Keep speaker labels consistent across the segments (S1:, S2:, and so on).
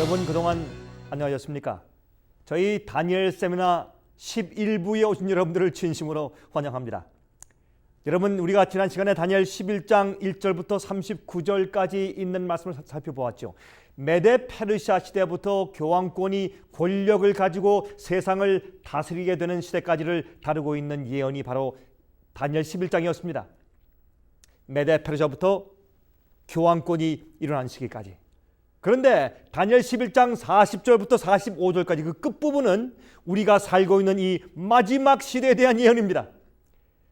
S1: 여러분 그동안 안녕하셨습니까? 저희 다니엘 세미나 11부에 오신 여러분들을 진심으로 환영합니다. 여러분, 우리가 지난 시간에 다니엘 11장 1절부터 39절까지 있는 말씀을 살펴보았죠. 메데 페르시아 시대부터 교황권이 권력을 가지고 세상을 다스리게 되는 시대까지를 다루고 있는 예언이 바로 다니엘 11장이었습니다. 메데 페르시아부터 교황권이 일어난 시기까지. 그런데 다니엘 11장 40절부터 45절까지 그 끝부분은 우리가 살고 있는 이 마지막 시대에 대한 예언입니다.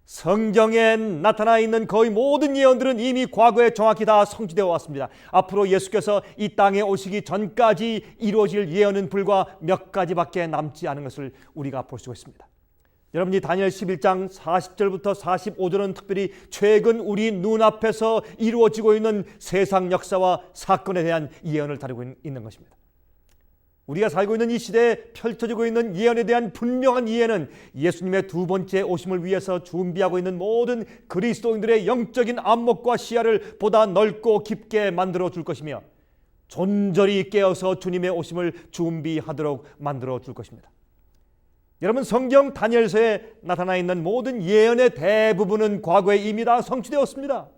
S1: 성경에 나타나 있는 거의 모든 예언들은 이미 과거에 정확히 다 성취되어 왔습니다. 앞으로 예수께서 이 땅에 오시기 전까지 이루어질 예언은 불과 몇 가지밖에 남지 않은 것을 우리가 볼 수 있습니다. 여러분이 다니엘 11장 40절부터 45절은 특별히 최근 우리 눈앞에서 이루어지고 있는 세상 역사와 사건에 대한 예언을 다루고 있는 것입니다. 우리가 살고 있는 이 시대에 펼쳐지고 있는 예언에 대한 분명한 이해는 예수님의 두 번째 오심을 위해서 준비하고 있는 모든 그리스도인들의 영적인 안목과 시야를 보다 넓고 깊게 만들어 줄 것이며 존저리 깨어서 주님의 오심을 준비하도록 만들어 줄 것입니다. 여러분, 성경 다니엘서에 나타나 있는 모든 예언의 대부분은 과거에 이미 다 성취되었습니다.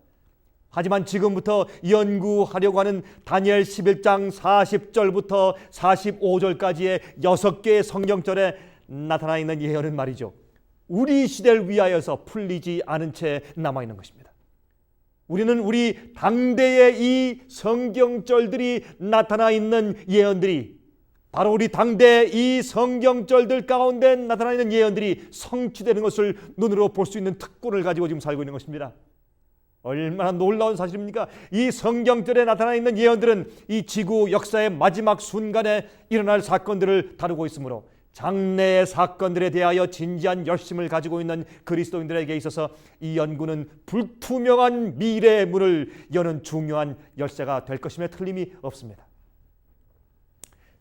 S1: 하지만 지금부터 연구하려고 하는 다니엘 11장 40절부터 45절까지의 6개의 성경절에 나타나 있는 예언은 말이죠, 우리 시대를 위하여서 풀리지 않은 채 남아있는 것입니다. 우리는 우리 당대의 이 성경절들이 나타나 있는 예언들이 바로 우리 당대 이 성경절들 가운데 나타나 있는 예언들이 성취되는 것을 눈으로 볼 수 있는 특권을 가지고 지금 살고 있는 것입니다. 얼마나 놀라운 사실입니까? 이 성경절에 나타나 있는 예언들은 이 지구 역사의 마지막 순간에 일어날 사건들을 다루고 있으므로 장래의 사건들에 대하여 진지한 열심을 가지고 있는 그리스도인들에게 있어서 이 연구는 불투명한 미래의 문을 여는 중요한 열쇠가 될 것임에 틀림이 없습니다.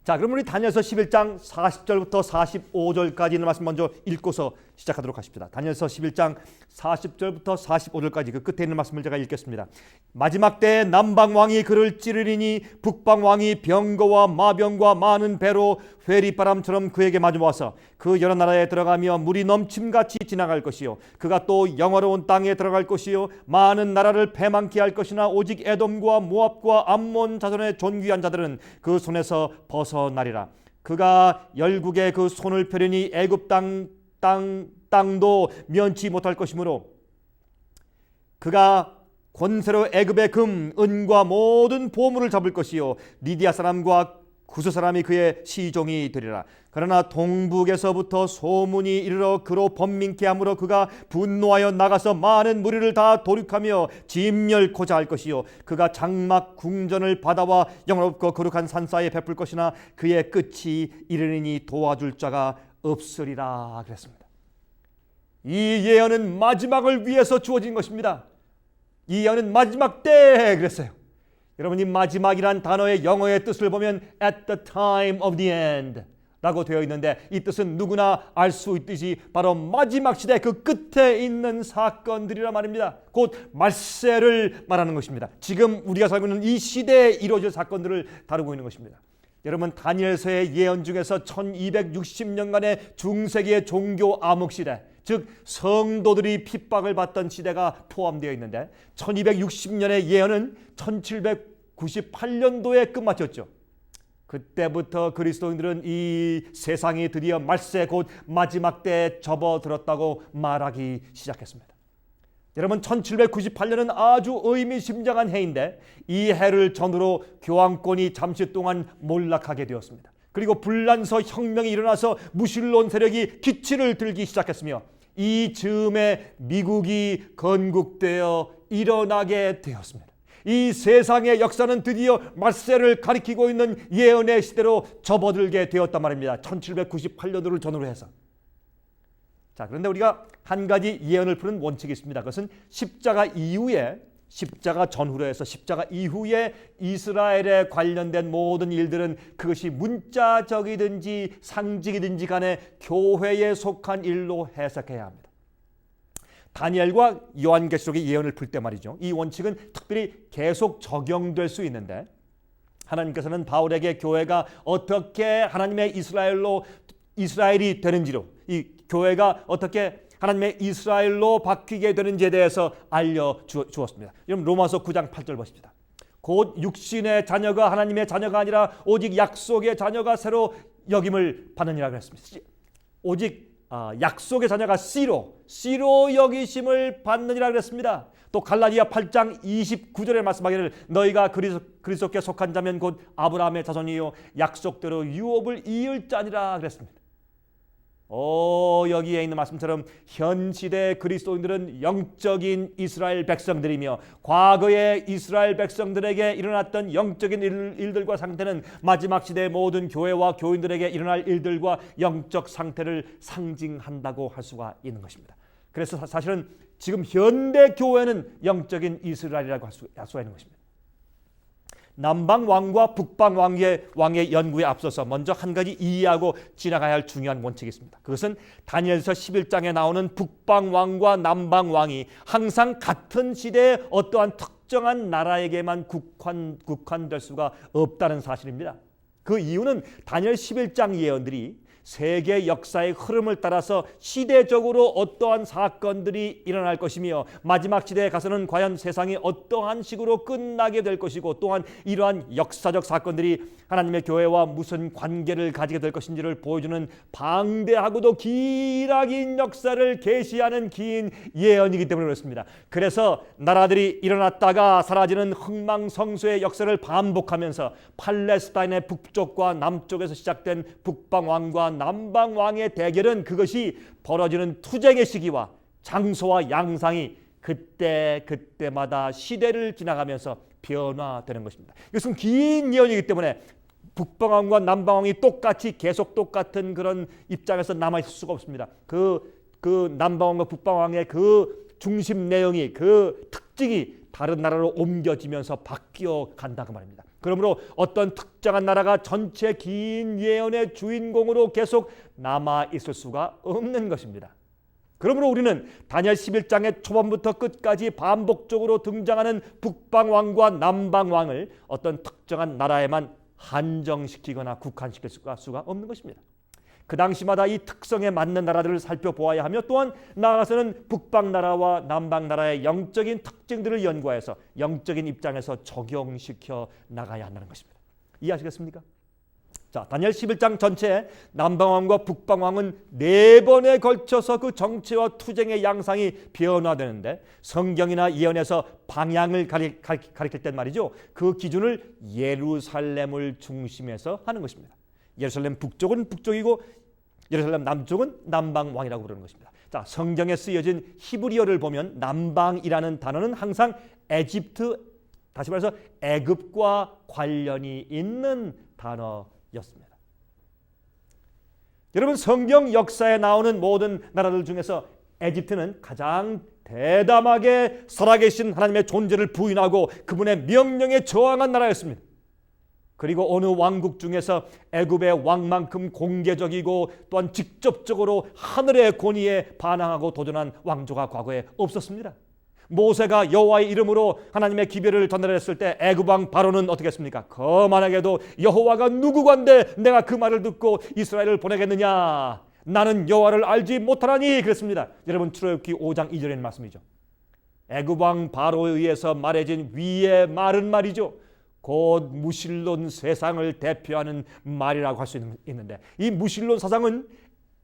S1: 자, 그럼 우리 다니엘서 11장 40절부터 45절까지 있는 말씀 먼저 읽고서 시작하도록 하십시다. 다니엘서 11장 40절부터 45절까지 그 끝에 있는 말씀을 제가 읽겠습니다. 마지막 때에 남방왕이 그를 찌르리니 북방왕이 병거와 마병과 많은 배로 회리바람처럼 그에게 마주와서 그 여러 나라에 들어가며 물이 넘침같이 지나갈 것이요 그가 또 영화로운 땅에 들어갈 것이요 많은 나라를 패망케 할 것이나 오직 에돔과 모압과 암몬 자손의 존귀한 자들은 그 손에서 벗어나리라. 그가 열국에 그 손을 펴려니 애굽 땅도 면치 못할 것이므로 그가 권세로 애굽의 금, 은과 모든 보물을 잡을 것이요 리디아 사람과 구스 사람이 그의 시종이 되리라. 그러나 동북에서부터 소문이 이르러 그로 번민케 하므로 그가 분노하여 나가서 많은 무리를 다 도륙하며 진멸코자 할 것이요 그가 장막 궁전을 바다와 영원롭고 거룩한 산사에 베풀 것이나 그의 끝이 이르리니 도와줄 자가 없으리라 그랬습니다. 이 예언은 마지막을 위해서 주어진 것입니다. 이 예언은 마지막 때 그랬어요. 여러분이 마지막이란 단어의 영어의 뜻을 보면 at the time of the end 라고 되어 있는데 이 뜻은 누구나 알 수 있듯이 바로 마지막 시대 그 끝에 있는 사건들이라 말입니다. 곧 말세를 말하는 것입니다. 지금 우리가 살고 있는 이 시대에 이루어질 사건들을 다루고 있는 것입니다. 여러분, 다니엘서의 예언 중에서 1260년간의 중세기의 종교 암흑 시대, 즉 성도들이 핍박을 받던 시대가 포함되어 있는데 1260년의 예언은 1798년도에 끝마쳤죠. 그때부터 그리스도인들은 이 세상이 드디어 말세 곧 마지막 때에 접어들었다고 말하기 시작했습니다. 여러분, 1798년은 아주 의미심장한 해인데 이 해를 전후로 교황권이 잠시 동안 몰락하게 되었습니다. 그리고 불란서 혁명이 일어나서 무신론 세력이 기치를 들기 시작했으며 이 즈음에 미국이 건국되어 일어나게 되었습니다. 이 세상의 역사는 드디어 말세를 가리키고 있는 예언의 시대로 접어들게 되었단 말입니다. 1798년도를 전후로 해서. 자, 그런데 우리가 한 가지 예언을 푸는 원칙이 있습니다. 그것은 십자가 전후로 해서 십자가 이후에 이스라엘에 관련된 모든 일들은 그것이 문자적이든지 상징이든지 간에 교회에 속한 일로 해석해야 합니다. 다니엘과 요한계시록의 예언을 풀 때 말이죠, 이 원칙은 특별히 계속 적용될 수 있는데 하나님께서는 바울에게 교회가 어떻게 하나님의 이스라엘이 되는지로, 이 교회가 어떻게 하나님의 이스라엘로 바뀌게 되는지에 대해서 알려주었습니다. 여러분 로마서 9장 8절 보십시다. 곧 육신의 자녀가 하나님의 자녀가 아니라 오직 약속의 자녀가 새로 여김을 받느니라 그랬습니다. 오직 약속의 자녀가 씨로 여기심을 받느니라 그랬습니다. 또 갈라디아 8장 29절에 말씀하기를 너희가 그리스도께 속한 자면 곧 아브라함의 자손이요 약속대로 유업을 이을 자니라 그랬습니다. 여기에 있는 말씀처럼 현 시대 그리스도인들은 영적인 이스라엘 백성들이며 과거의 이스라엘 백성들에게 일어났던 영적인 일들과 상태는 마지막 시대의 모든 교회와 교인들에게 일어날 일들과 영적 상태를 상징한다고 할 수가 있는 것입니다. 그래서 사실은 지금 현대 교회는 영적인 이스라엘이라고 할 수가 있는 것입니다. 남방 왕과 북방 왕의 연구에 앞서서 먼저 한 가지 이해하고 지나가야 할 중요한 원칙이 있습니다. 그것은 다니엘서 11장에 나오는 북방 왕과 남방 왕이 항상 같은 시대에 어떠한 특정한 나라에게만 국한될 수가 없다는 사실입니다. 그 이유는 다니엘 11장 예언들이 세계 역사의 흐름을 따라서 시대적으로 어떠한 사건들이 일어날 것이며 마지막 시대에 가서는 과연 세상이 어떠한 식으로 끝나게 될 것이고 또한 이러한 역사적 사건들이 하나님의 교회와 무슨 관계를 가지게 될 것인지를 보여주는 방대하고도 기나긴 역사를 계시하는 긴 예언이기 때문에 그렇습니다. 그래서 나라들이 일어났다가 사라지는 흥망성쇠의 역사를 반복하면서 팔레스타인의 북쪽과 남쪽에서 시작된 북방왕과 남방왕의 대결은 그것이 벌어지는 투쟁의 시기와 장소와 양상이 그때마다 시대를 지나가면서 변화되는 것입니다. 이것은 긴 예언이기 때문에 북방왕과 남방왕이 계속 똑같은 그런 입장에서 남아있을 수가 없습니다. 그 남방왕과 북방왕의 그 중심 내용이, 그 특징이 다른 나라로 옮겨지면서 바뀌어 간다고 말입니다. 그러므로 어떤 특정한 나라가 전체 긴 예언의 주인공으로 계속 남아있을 수가 없는 것입니다. 그러므로 우리는 다니엘 11장의 초반부터 끝까지 반복적으로 등장하는 북방왕과 남방왕을 어떤 특정한 나라에만 한정시키거나 국한시킬 수가 없는 것입니다. 그 당시마다 이 특성에 맞는 나라들을 살펴보아야 하며 또한 나아가서는 북방나라와 남방나라의 영적인 특징들을 연구해서 영적인 입장에서 적용시켜 나가야 한다는 것입니다. 이해하시겠습니까? 자, 다니엘 11장 전체에 남방왕과 북방왕은 4번에 걸쳐서 그 정체와 투쟁의 양상이 변화되는데 성경이나 예언에서 방향을 가리킬 땐 말이죠. 그 기준을 예루살렘을 중심해서 하는 것입니다. 예루살렘 북쪽은 북쪽이고 예루살렘 남쪽은 남방왕이라고 부르는 것입니다. 자, 성경에 쓰여진 히브리어를 보면 남방이라는 단어는 항상 에집트, 다시 말해서 애굽과 관련이 있는 단어였습니다. 여러분, 성경 역사에 나오는 모든 나라들 중에서 에집트는 가장 대담하게 살아계신 하나님의 존재를 부인하고 그분의 명령에 저항한 나라였습니다. 그리고 어느 왕국 중에서 애굽의 왕만큼 공개적이고 또한 직접적으로 하늘의 권위에 반항하고 도전한 왕조가 과거에 없었습니다. 모세가 여호와의 이름으로 하나님의 기별을 전달했을 때 애굽 왕 바로는 어떻게 했습니까? 거만하게도 여호와가 누구건데 내가 그 말을 듣고 이스라엘을 보내겠느냐? 나는 여호와를 알지 못하나니 그랬습니다. 여러분, 출애굽기 5장 2절에 있는 말씀이죠. 애굽 왕 바로에 의해서 말해진 위의 말은 말이죠. 곧 무신론 세상을 대표하는 말이라고 할 수 있는데 이 무신론 사상은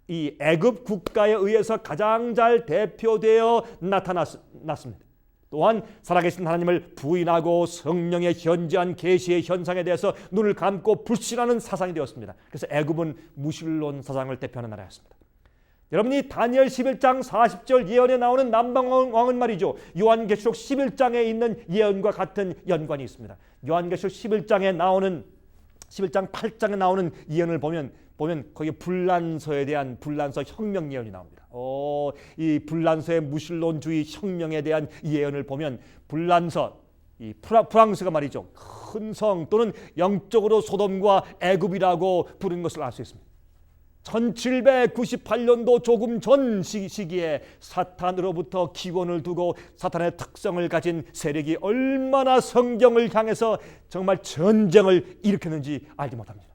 S1: 이 애굽 국가에 의해서 가장 잘 대표되어 나타났습니다. 또한 살아계신 하나님을 부인하고 성령의 현지한 계시의 현상에 대해서 눈을 감고 불신하는 사상이 되었습니다. 그래서 애굽은 무신론 사상을 대표하는 나라였습니다. 여러분이 다니엘 11장 40절 예언에 나오는 남방왕은 말이죠. 요한계시록 11장에 있는 예언과 같은 연관이 있습니다. 요한계시록 11장 8장에 나오는 예언을 보면 거기에 불란서에 대한 불란서 혁명 예언이 나옵니다. 이 불란서의 무신론주의 혁명에 대한 예언을 보면 불란서, 이 프랑스가 말이죠. 큰 성 또는 영적으로 소돔과 애굽이라고 부르는 것을 알 수 있습니다. 1798년도 조금 전 시기에 사탄으로부터 기원을 두고 사탄의 특성을 가진 세력이 얼마나 성경을 향해서 정말 전쟁을 일으켰는지 알지 못합니다.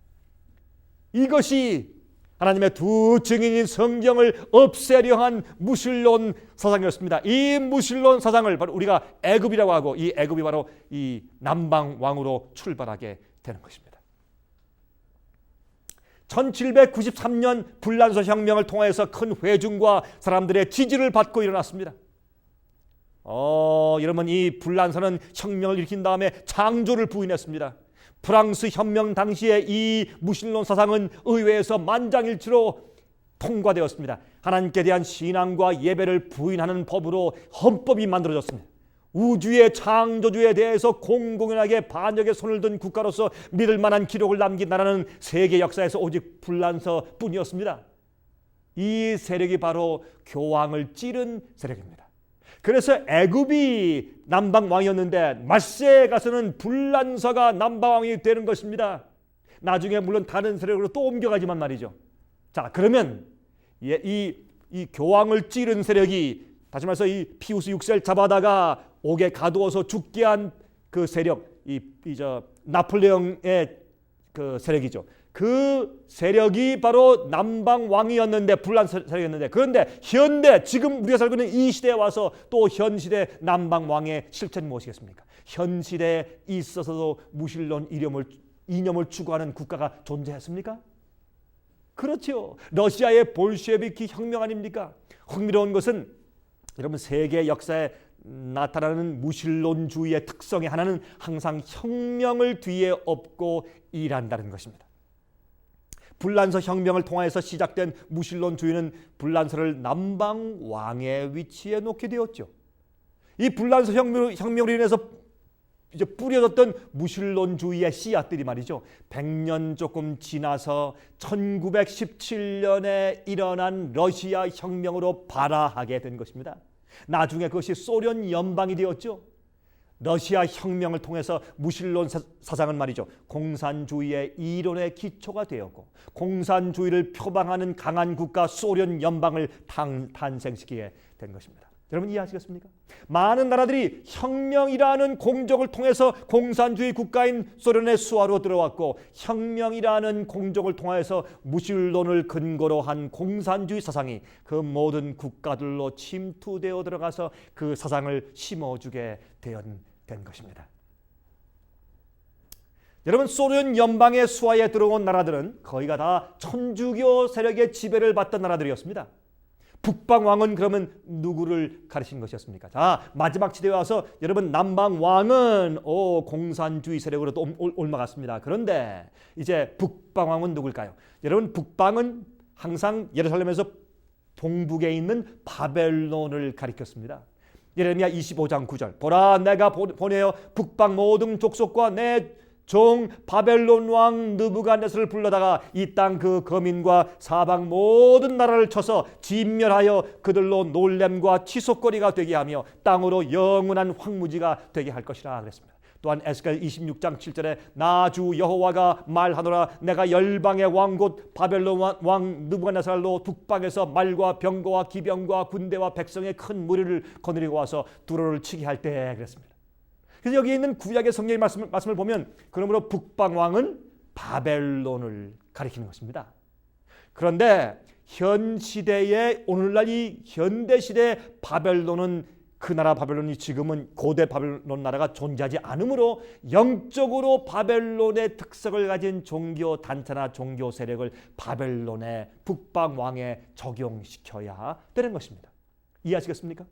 S1: 이것이 하나님의 두 증인인 성경을 없애려 한 무신론 사상이었습니다. 이 무신론 사상을 바로 우리가 애굽이라고 하고, 이 애굽이 바로 이 남방 왕으로 출발하게 되는 것입니다. 1793년 불란서 혁명을 통해서 큰 회중과 사람들의 지지를 받고 일어났습니다. 여러분, 이 불란서는 혁명을 일으킨 다음에 창조를 부인했습니다. 프랑스 혁명 당시에 이 무신론 사상은 의회에서 만장일치로 통과되었습니다. 하나님께 대한 신앙과 예배를 부인하는 법으로 헌법이 만들어졌습니다. 우주의 창조주에 대해서 공공연하게 반역의 손을 든 국가로서 믿을 만한 기록을 남긴 나라는 세계 역사에서 오직 불란서뿐이었습니다. 이 세력이 바로 교황을 찌른 세력입니다. 그래서 애굽이 남방 왕이었는데 말세에 가서는 불란서가 남방 왕이 되는 것입니다. 나중에 물론 다른 세력으로 또 옮겨가지만 말이죠. 자, 그러면 이 교황을 찌른 세력이, 다시 말해서 이 피우스 6세를 잡아다가 옥에 가두어서 죽게 한 그 세력, 나폴레옹의 그 세력이죠. 그 세력이 바로 남방 왕이었는데, 불란서 세력이었는데, 그런데 현대 지금 우리가 살고 있는 이 시대에 와서 또 현 시대 남방 왕의 실체는 무엇이겠습니까? 현 시대에 있어서도 무신론 이념을 추구하는 국가가 존재했습니까? 그렇죠. 러시아의 볼셰비키 혁명 아닙니까? 흥미로운 것은 여러분, 세계 역사에 나타나는 무신론주의의 특성의 하나는 항상 혁명을 뒤에 업고 일한다는 것입니다. 불란서 혁명을 통해서 시작된 무신론주의는 불란서를 남방 왕의 위치에 놓게 되었죠. 이 불란서 혁명으로 인해서 이제 뿌려졌던 무신론주의의 씨앗들이 말이죠, 100년 조금 지나서 1917년에 일어난 러시아 혁명으로 발화하게 된 것입니다. 나중에 그것이 소련 연방이 되었죠. 러시아 혁명을 통해서 무신론 사상은 말이죠, 공산주의의 이론의 기초가 되었고, 공산주의를 표방하는 강한 국가 소련 연방을 탄생시키게 된 것입니다. 여러분 이해하시겠습니까? 많은 나라들이 혁명이라는 공적을 통해서 공산주의 국가인 소련의 수하로 들어왔고, 혁명이라는 공적을 통해서 무신론을 근거로 한 공산주의 사상이 그 모든 국가들로 침투되어 들어가서 그 사상을 심어주게 된 것입니다. 여러분, 소련 연방의 수하에 들어온 나라들은 거의가 다 천주교 세력의 지배를 받던 나라들이었습니다. 북방왕은 그러면 누구를 가리신 것이었습니까? 자, 마지막 시대에 와서 여러분, 남방왕은 공산주의 세력으로 또 옮아갔습니다. 그런데 이제 북방왕은 누굴까요? 여러분, 북방은 항상 예루살렘에서 동북에 있는 바벨론을 가리켰습니다. 예레미야 25장 9절, 보라, 내가 보내어 북방 모든 족속과 내 종 바벨론 왕 느부갓네살을 불러다가 이 땅 그 거민과 사방 모든 나라를 쳐서 진멸하여 그들로 놀램과 치솟거리가 되게 하며 땅으로 영원한 황무지가 되게 할 것이라 그랬습니다. 또한 에스겔 26장 7절에 나 주 여호와가 말하노라, 내가 열방의 왕 곧 바벨론 왕 느부갓네살로 북방에서 말과 병거와 기병과 군대와 백성의 큰 무리를 거느리고 와서 두로를 치게 할 때 그랬습니다. 그래서 여기 있는 구약의 성경의 말씀을 보면, 그러므로 북방왕은 바벨론을 가리키는 것입니다. 그런데 현 시대의, 오늘날 이 현대 시대의 바벨론은, 그 나라 바벨론이 지금은 고대 바벨론 나라가 존재하지 않으므로 영적으로 바벨론의 특성을 가진 종교 단체나 종교 세력을 바벨론의 북방왕에 적용시켜야 되는 것입니다. 이해하시겠습니까?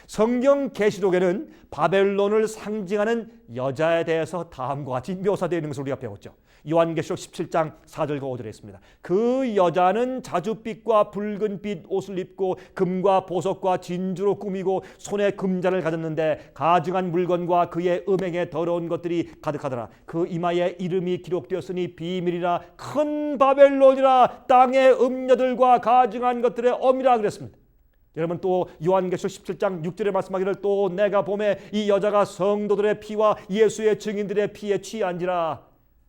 S1: 성경 계시록에는 바벨론을 상징하는 여자에 대해서 다음과 같이 묘사되어 있는 것을 우리가 배웠죠. 요한계시록 17장 4절과 5절에 있습니다. 그 여자는 자줏빛과 붉은빛 옷을 입고 금과 보석과 진주로 꾸미고 손에 금잔을 가졌는데 가증한 물건과 그의 음행에 더러운 것들이 가득하더라. 그 이마에 이름이 기록되었으니 비밀이라 큰 바벨론이라 땅의 음녀들과 가증한 것들의 엄이라 그랬습니다. 여러분, 또 요한계시록 17장 6절에 말씀하기를, 또 내가 보매 이 여자가 성도들의 피와 예수의 증인들의 피에 취한지라.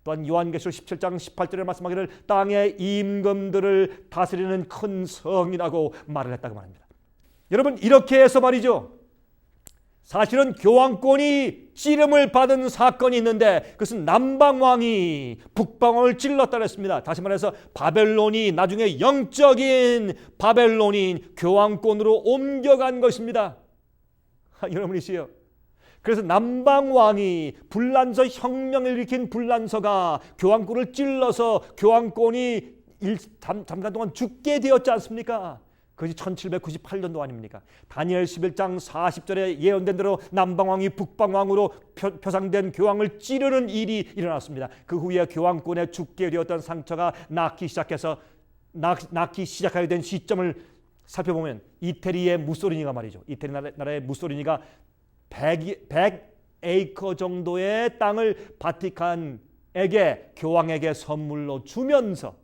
S1: 또한 요한계시록 17장 18절에 말씀하기를 땅의 임금들을 다스리는 큰 성이라고 말을 했다고 말합니다. 여러분, 이렇게 해서 말이죠, 사실은 교황권이 찌름을 받은 사건이 있는데 그것은 남방왕이 북방왕을 찔렀다고 했습니다. 다시 말해서 바벨론이 나중에 영적인 바벨론인 교황권으로 옮겨간 것입니다. 여러분이시요. 그래서 남방왕이 불란서 혁명을 일으킨 불란서가 교황권을 찔러서 교황권이 잠깐 동안 죽게 되었지 않습니까? 그것이 1798년도 아닙니까? 다니엘 11장 40절에 예언된 대로 남방왕이 북방왕으로 표상된 교황을 찌르는 일이 일어났습니다. 그 후에 교황권에 죽게 되었던 상처가 낫기 시작하게 된 시점을 살펴보면 이태리의 무소리니가 말이죠. 이태리 나라의 무소리니가 100에이커 정도의 땅을 바티칸에게 교황에게 선물로 주면서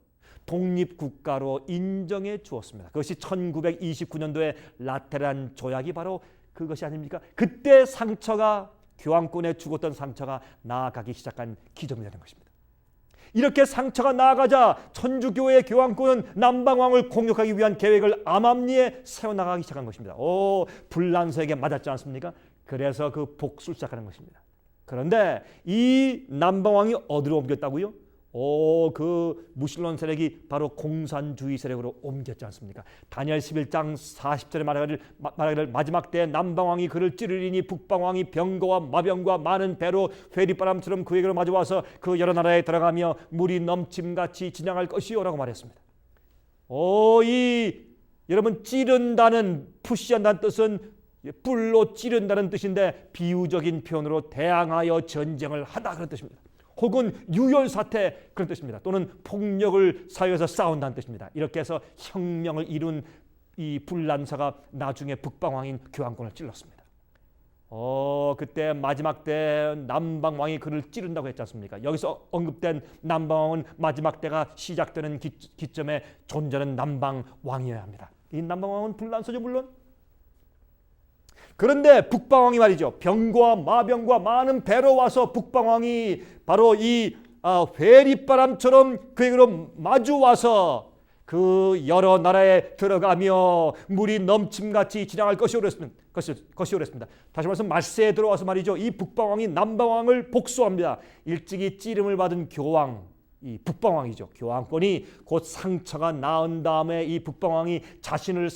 S1: 독립국가로 인정해 주었습니다. 그것이 1929년도에 라테란 조약이 바로 그것이 아닙니까? 그때 상처가, 교황권에 죽었던 상처가 나아가기 시작한 기점이 되는 것입니다. 이렇게 상처가 나아가자 천주교의 교황권은 남방왕을 공격하기 위한 계획을 암암리에 세워나가기 시작한 것입니다. 불란서에게 맞았지 않습니까? 그래서 그 복수를 시작하는 것입니다. 그런데 이 남방왕이 어디로 옮겼다고요? 그 무신론 세력이 바로 공산주의 세력으로 옮겼지 않습니까? 다니엘 11장 40절에 말하기를 마지막 때에 남방왕이 그를 찌르리니 북방왕이 병거와 마병과 많은 배로 회리바람처럼 그에게로 마주와서 그 여러 나라에 들어가며 물이 넘침같이 진양할 것이요 라고 말했습니다. 여러분, 찌른다는, 푸시한다는 뜻은 뿔로 찌른다는 뜻인데 비유적인 표현으로 대항하여 전쟁을 하다 그런 뜻입니다. 혹은 유혈사태 그런 뜻입니다. 또는 폭력을 사용해서 싸운다는 뜻입니다. 이렇게 해서 혁명을 이룬 이 불란서가 나중에 북방왕인 교황권을 찔렀습니다. 그때 마지막 때 남방왕이 그를 찌른다고 했지 않습니까? 여기서 언급된 남방왕은 마지막 때가 시작되는 기점에 존재하는 남방왕이어야 합니다. 이 남방왕은 불란서죠 물론. 그런데 북방왕이 말이죠, 병과 마병과 많은 배로 와서 북방왕이 바로 이 회리바람처럼 그에게로 마주와서 그 여러 나라에 들어가며 물이 넘침같이 진양할 것이오 그랬습니다. 다시 말해서 말세에 들어와서 말이죠, 이 북방왕이 남방왕을 복수합니다. 일찍이 찌름을 받은 교황, 이 북방왕이죠. 교황권이 곧 상처가 나은 다음에 이 북방왕이 자신을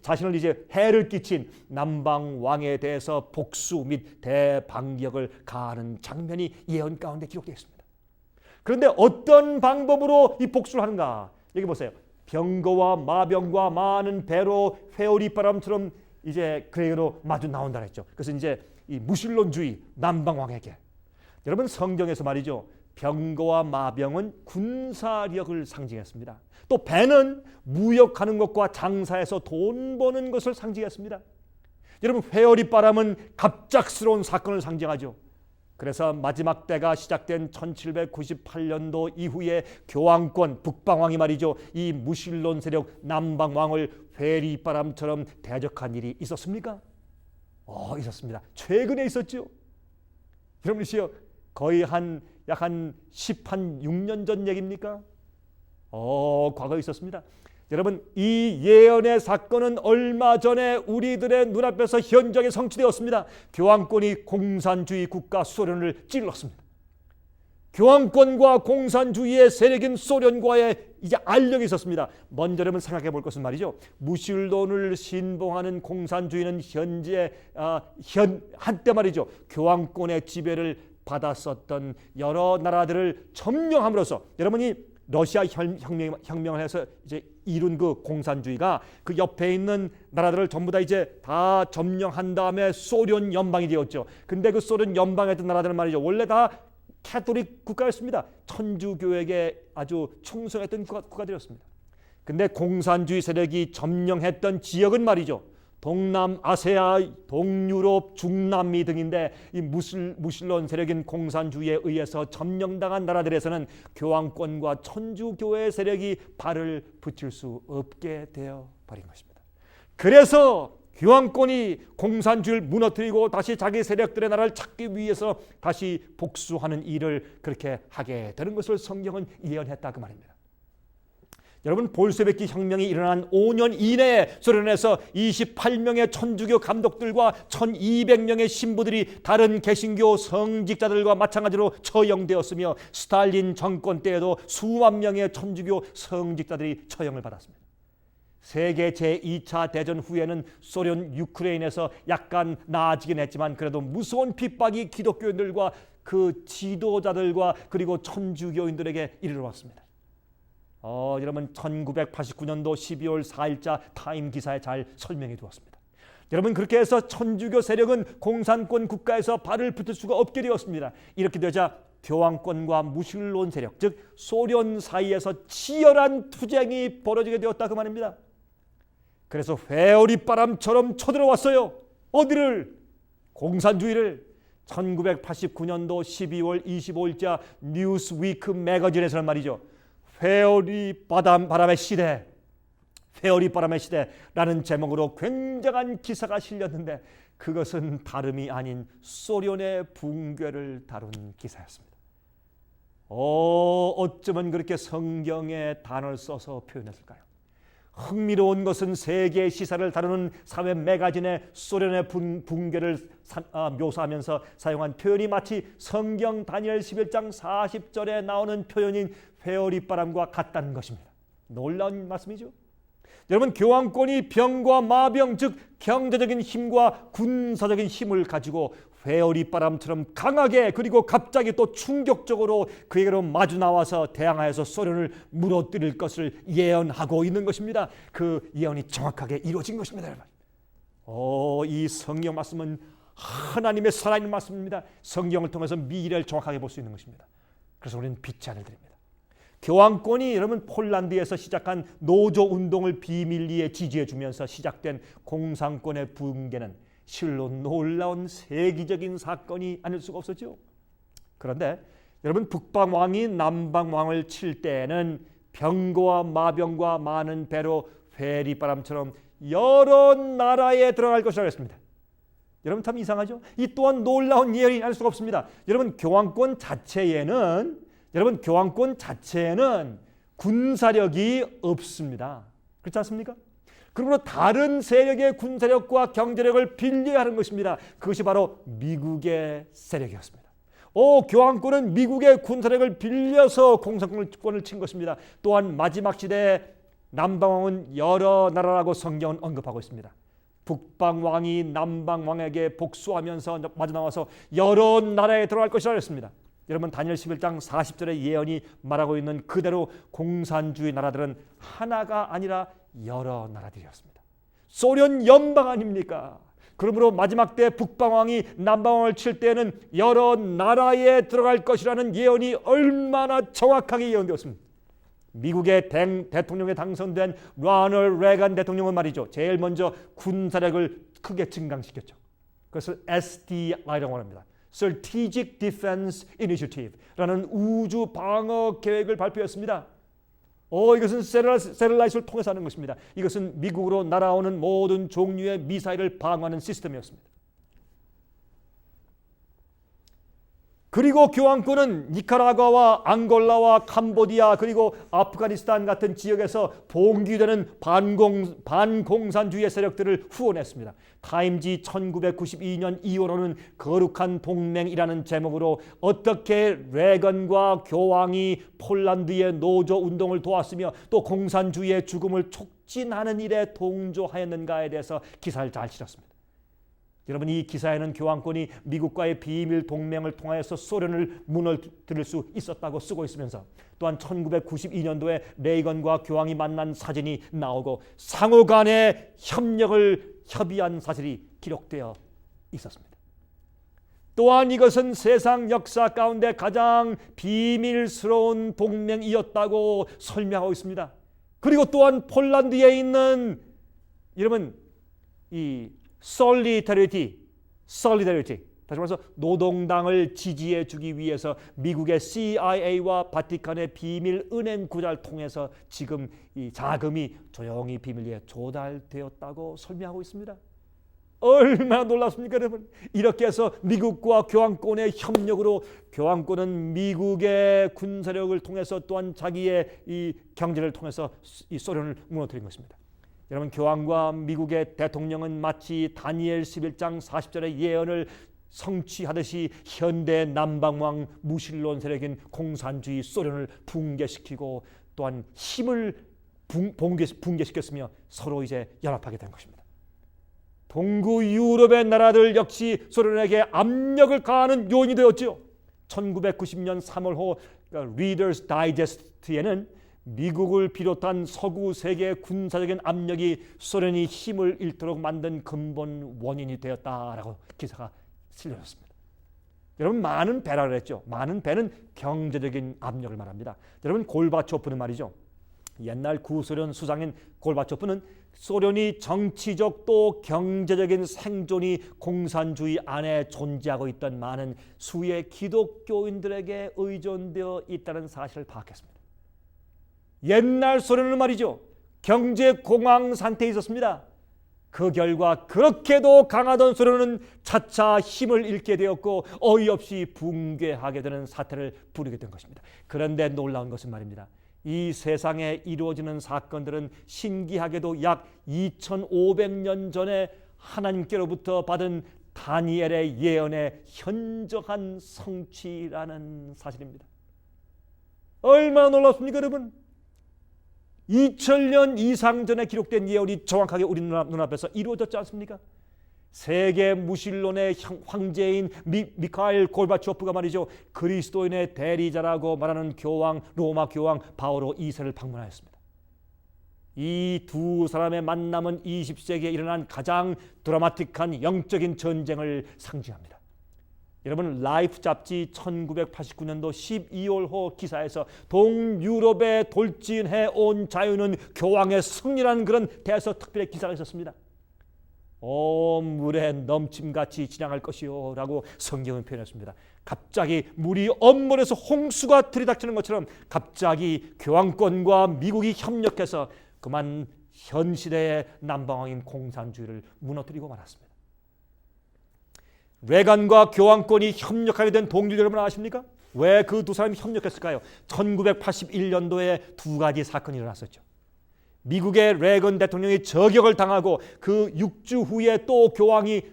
S1: 자신을 이제 해를 끼친 남방왕에 대해서 복수 및 대반격을 가하는 장면이 예언 가운데 기록되어 있습니다. 그런데 어떤 방법으로 이 복수를 하는가? 여기 보세요. 병거와 마병과 많은 배로 회오리바람처럼 이제 그에게로 마주 나온다 했죠. 그래서 이제 이 무신론주의 남방왕에게, 여러분 성경에서 말이죠, 병거와 마병은 군사력을 상징했습니다. 또 배는 무역하는 것과 장사해서 돈 버는 것을 상징했습니다. 여러분, 회오리바람은 갑작스러운 사건을 상징하죠. 그래서 마지막 때가 시작된 1798년도 이후에 교황권, 북방왕이 말이죠, 이 무신론 세력 남방왕을 회리바람처럼 대적한 일이 있었습니까? 있었습니다. 최근에 있었죠. 여러분이시여, 거의 약 6년 전 얘기입니까? 과거에 있었습니다. 여러분, 이 예언의 사건은 얼마 전에 우리들의 눈앞에서 현저하게 성취되었습니다. 교황권이 공산주의 국가 소련을 찔렀습니다. 교황권과 공산주의의 세력인 소련과의 이제 알력이 있었습니다. 먼저 여러분 생각해 볼 것은 말이죠, 무신론을 신봉하는 공산주의는 한때 말이죠, 교황권의 지배를 받았었던 여러 나라들을 점령함으로써, 여러분이 러시아 혁명을 해서 이제 이룬 그 공산주의가 그 옆에 있는 나라들을 전부 다 이제 다 점령한 다음에 소련 연방이 되었죠. 근데 그 소련 연방에 있던 나라들은 말이죠, 원래 다 캐톨릭 국가였습니다. 천주교에게 아주 충성했던 국가들이었습니다. 근데 공산주의 세력이 점령했던 지역은 말이죠, 동남아시아, 동유럽, 중남미 등인데 이 무신론 세력인 공산주의에 의해서 점령당한 나라들에서는 교황권과 천주교의 세력이 발을 붙일 수 없게 되어 버린 것입니다. 그래서 교황권이 공산주의를 무너뜨리고 다시 자기 세력들의 나라를 찾기 위해서 다시 복수하는 일을 그렇게 하게 되는 것을 성경은 예언했다 그 말입니다. 여러분, 볼셰비키 혁명이 일어난 5년 이내에 소련에서 28명의 천주교 감독들과 1200명의 신부들이 다른 개신교 성직자들과 마찬가지로 처형되었으며, 스탈린 정권 때에도 수만 명의 천주교 성직자들이 처형을 받았습니다. 세계 제2차 대전 후에는 소련 유크레인에서 약간 나아지긴 했지만 그래도 무서운 핍박이 기독교인들과 그 지도자들과 그리고 천주교인들에게 이르러 왔습니다. 여러분, 1989년도 12월 4일자 타임 기사에 잘 설명해 두었습니다. 여러분, 그렇게 해서 천주교 세력은 공산권 국가에서 발을 붙일 수가 없게 되었습니다. 이렇게 되자 교황권과 무신론 세력, 즉 소련 사이에서 치열한 투쟁이 벌어지게 되었다 그 말입니다. 그래서 회오리바람처럼 쳐들어왔어요. 어디를? 공산주의를. 1989년도 12월 25일자 뉴스위크 매거진에서는 말이죠, 회오리바람의 시대, 회오리바람의 시대라는 제목으로 굉장한 기사가 실렸는데 그것은 다름이 아닌 소련의 붕괴를 다룬 기사였습니다. 어쩌면 그렇게 성경의 단어를 써서 표현했을까요? 흥미로운 것은 세계 시사를 다루는 사회 매거진의 소련의 붕괴를 묘사하면서 사용한 표현이 마치 성경 다니엘 11장 40절에 나오는 표현인 회오리바람과 같다는 것입니다. 놀라운 말씀이죠. 여러분, 교황권이 병과 마병, 즉 경제적인 힘과 군사적인 힘을 가지고 회오리바람처럼 강하게 그리고 갑자기 또 충격적으로 그에게로 마주 나와서 대항하여서 소련을 무너뜨릴 것을 예언하고 있는 것입니다. 그 예언이 정확하게 이루어진 것입니다, 여러분. 이 성경 말씀은 하나님의 살아있는 말씀입니다. 성경을 통해서 미래를 정확하게 볼 수 있는 것입니다. 그래서 우리는 빛의 아들들입니다. 교황권이 여러분 폴란드에서 시작한 노조 운동을 비밀리에 지지해 주면서 시작된 공산권의 붕괴는 실로 놀라운 세계적인 사건이 아닐 수가 없었죠. 그런데 여러분, 북방왕이 남방왕을 칠 때에는 병과 마병과 많은 배로 회리바람처럼 여러 나라에 들어갈 것이라고 했습니다. 여러분, 참 이상하죠? 이 또한 놀라운 예언이 아닐 수가 없습니다. 여러분, 교황권 자체에는 군사력이 없습니다. 그렇지 않습니까? 그러므로 다른 세력의 군사력과 경제력을 빌려야 하는 것입니다. 그것이 바로 미국의 세력이었습니다. 교황권은 미국의 군사력을 빌려서 공산권을 친 것입니다. 또한 마지막 시대에 남방왕은 여러 나라라고 성경은 언급하고 있습니다. 북방왕이 남방왕에게 복수하면서 마주 나와서 여러 나라에 들어갈 것이라고 했습니다. 여러분, 다니엘 11장 40절의 예언이 말하고 있는 그대로 공산주의 나라들은 하나가 아니라 여러 나라들이었습니다. 소련 연방 아닙니까? 그러므로 마지막 때 북방왕이 남방왕을 칠 때는 여러 나라에 들어갈 것이라는 예언이 얼마나 정확하게 예언되었습니까? 미국의 대통령에 당선된 로널드 레간 대통령은 말이죠, 제일 먼저 군사력을 크게 증강시켰죠. 그것을 SDI라고 합니다. Strategic Defense Initiative라는 우주 방어 계획을 발표했습니다. 이것은 세텔라이트를 통해서 하는 것입니다. 이것은 미국으로 날아오는 모든 종류의 미사일을 방어하는 시스템이었습니다. 그리고 교황권은 니카라과와 앙골라와 캄보디아 그리고 아프가니스탄 같은 지역에서 봉기되는 반공산주의 세력들을 후원했습니다. 타임지 1992년 2월호는 거룩한 동맹이라는 제목으로 어떻게 레건과 교황이 폴란드의 노조 운동을 도왔으며 또 공산주의의 죽음을 촉진하는 일에 동조하였는가에 대해서 기사를 잘 실었습니다. 여러분, 이 기사에는 교황권이 미국과의 비밀 동맹을 통하여서 소련을 무너뜨릴 수 있었다고 쓰고 있으면서 또한 1992년도에 레이건과 교황이 만난 사진이 나오고 상호 간의 협의한 사실이 기록되어 있었습니다. 또한 이것은 세상 역사 가운데 가장 비밀스러운 동맹이었다고 설명하고 있습니다. 그리고 또한 폴란드에 있는 여러분 이 솔리다리티 다시 말해서 노동당을 지지해 주기 위해서 미국의 CIA와 바티칸의 비밀 은행 구자를 통해서 지금 이 자금이 조용히 비밀리에 조달되었다고 설명하고 있습니다. 얼마나 놀랍습니까, 여러분? 이렇게 해서 미국과 교황권의 협력으로 교황권은 미국의 군사력을 통해서 또한 자기의 이 경제를 통해서 이 소련을 무너뜨린 것입니다. 여러분, 교황과 미국의 대통령은 마치 다니엘 11장 40절의 예언을 성취하듯이 현대 남방왕 무신론 세력인 공산주의 소련을 붕괴시키고 또한 힘을 붕괴시켰으며 서로 이제 연합하게 된 것입니다. 동구 유럽의 나라들 역시 소련에게 압력을 가하는 요인이 되었지요. 1990년 3월호 리더스 다이제스트에는 미국을 비롯한 서구 세계의 군사적인 압력이 소련이 힘을 잃도록 만든 근본 원인이 되었다라고 기사가 실려졌습니다. 여러분, 많은 배라고 했죠. 많은 배는 경제적인 압력을 말합니다. 여러분, 골바초프는 말이죠. 옛날 구소련 수장인 골바초프는 소련이 정치적 또 경제적인 생존이 공산주의 안에 존재하고 있던 많은 수의 기독교인들에게 의존되어 있다는 사실을 파악했습니다. 옛날 소련은 말이죠, 경제 공황 상태에 있었습니다. 그 결과 그렇게도 강하던 소련은 차차 힘을 잃게 되었고 어이없이 붕괴하게 되는 사태를 부리게 된 것입니다. 그런데 놀라운 것은 말입니다, 이 세상에 이루어지는 사건들은 신기하게도 약 2500년 전에 하나님께로부터 받은 다니엘의 예언의 현저한 성취라는 사실입니다. 얼마나 놀랍습니까, 여러분? 2000년 이상 전에 기록된 예언이 정확하게 우리 눈앞에서 이루어졌지 않습니까? 세계 무신론의 황제인 미카엘 골바초프가 말이죠, 그리스도인의 대리자라고 말하는 로마 교황 바오로 2세를 방문하였습니다. 이 두 사람의 만남은 20세기에 일어난 가장 드라마틱한 영적인 전쟁을 상징합니다. 여러분, 라이프 잡지 1989년도 12월호 기사에서 동유럽에 돌진해온 자유는 교황의 승리라는 그런 대서 특별의 기사가 있었습니다. 물에 넘침같이 지나갈 것이요 라고 성경은 표현했습니다. 갑자기 물이 엄물에서 홍수가 들이닥치는 것처럼 갑자기 교황권과 미국이 협력해서 그만 현 시대의 남방왕인 공산주의를 무너뜨리고 말았습니다. 레간과 교황권이 협력하게 된 동기를 여러분 아십니까? 왜 그 두 사람이 협력했을까요? 1981년도에 두 가지 사건이 일어났었죠. 미국의 레건 대통령이 저격을 당하고 그 6주 후에 또 교황이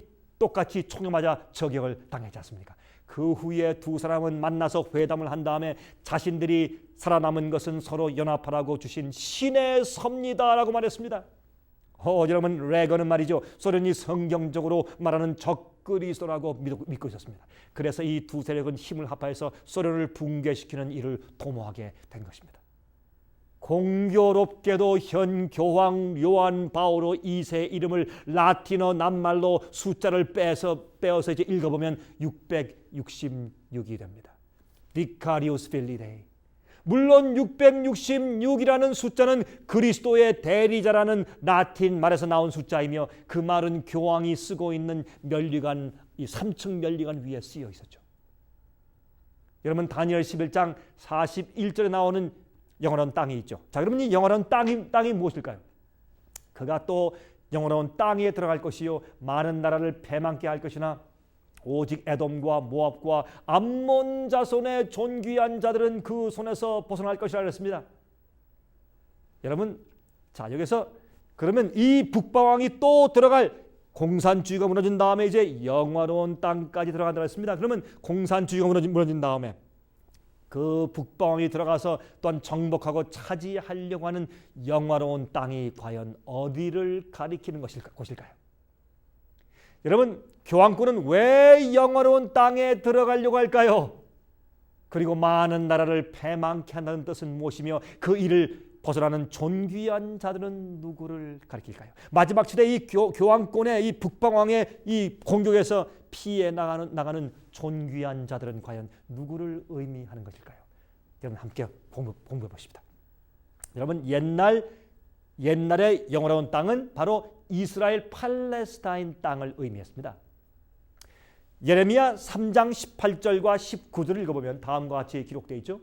S1: 똑같이 총에 맞아 저격을 당했지 않습니까? 그 후에 두 사람은 만나서 회담을 한 다음에 자신들이 살아남은 것은 서로 연합하라고 주신 신의 섭니다라고 말했습니다. 여러분, 레건은 말이죠, 소련이 성경적으로 말하는 적그리스도라고 믿고 있었습니다. 그래서 이 두 세력은 힘을 합하여서 소련을 붕괴시키는 일을 도모하게 된 것입니다. 공교롭게도 현 교황 요한 바오로 2세 이름을 라틴어 낱말로 숫자를 빼어서 이제 읽어보면 666이 됩니다. Vicarius Filii Dei. 물론 666이라는 숫자는 그리스도의 대리자라는 라틴 말에서 나온 숫자이며 그 말은 교황이 쓰고 있는 면류관, 이 3층 면류관 위에 쓰여 있었죠. 여러분, 다니엘 11장 41절에 나오는 영원한 땅이 있죠. 자, 그러면 이 영원한 땅이 무엇일까요? 그가 또 영원한 땅에 들어갈 것이요 많은 나라를 패망케 할 것이나 오직 에돔과 모압과 암몬 자손의 존귀한 자들은 그 손에서 벗어날 것이라 그랬습니다. 여러분, 자, 여기서 그러면 이 북방왕이 또 들어갈 공산주의가 무너진 다음에 이제 영화로운 땅까지 들어간다고 했습니다. 그러면 공산주의가 무너진 다음에 그 북방왕이 들어가서 또한 정복하고 차지하려고 하는 영화로운 땅이 과연 어디를 가리키는 곳일까요? 여러분, 교황권은 왜 영화로운 땅에 들어가려고 할까요? 그리고 많은 나라를 패망케 한다는 뜻은 무엇이며 그 일을 벗어나는 존귀한 자들은 누구를 가리킬까요? 마지막 시대 이 교황권의 이 북방왕의 이 공격에서 피해 나가는 존귀한 자들은 과연 누구를 의미하는 것일까요? 여러분, 함께 공부해 보십시다. 여러분, 옛날의 영원한 땅은 바로 이스라엘 팔레스타인 땅을 의미했습니다. 예레미야 3장 18절과 19절을 읽어보면 다음과 같이 기록되어 있죠.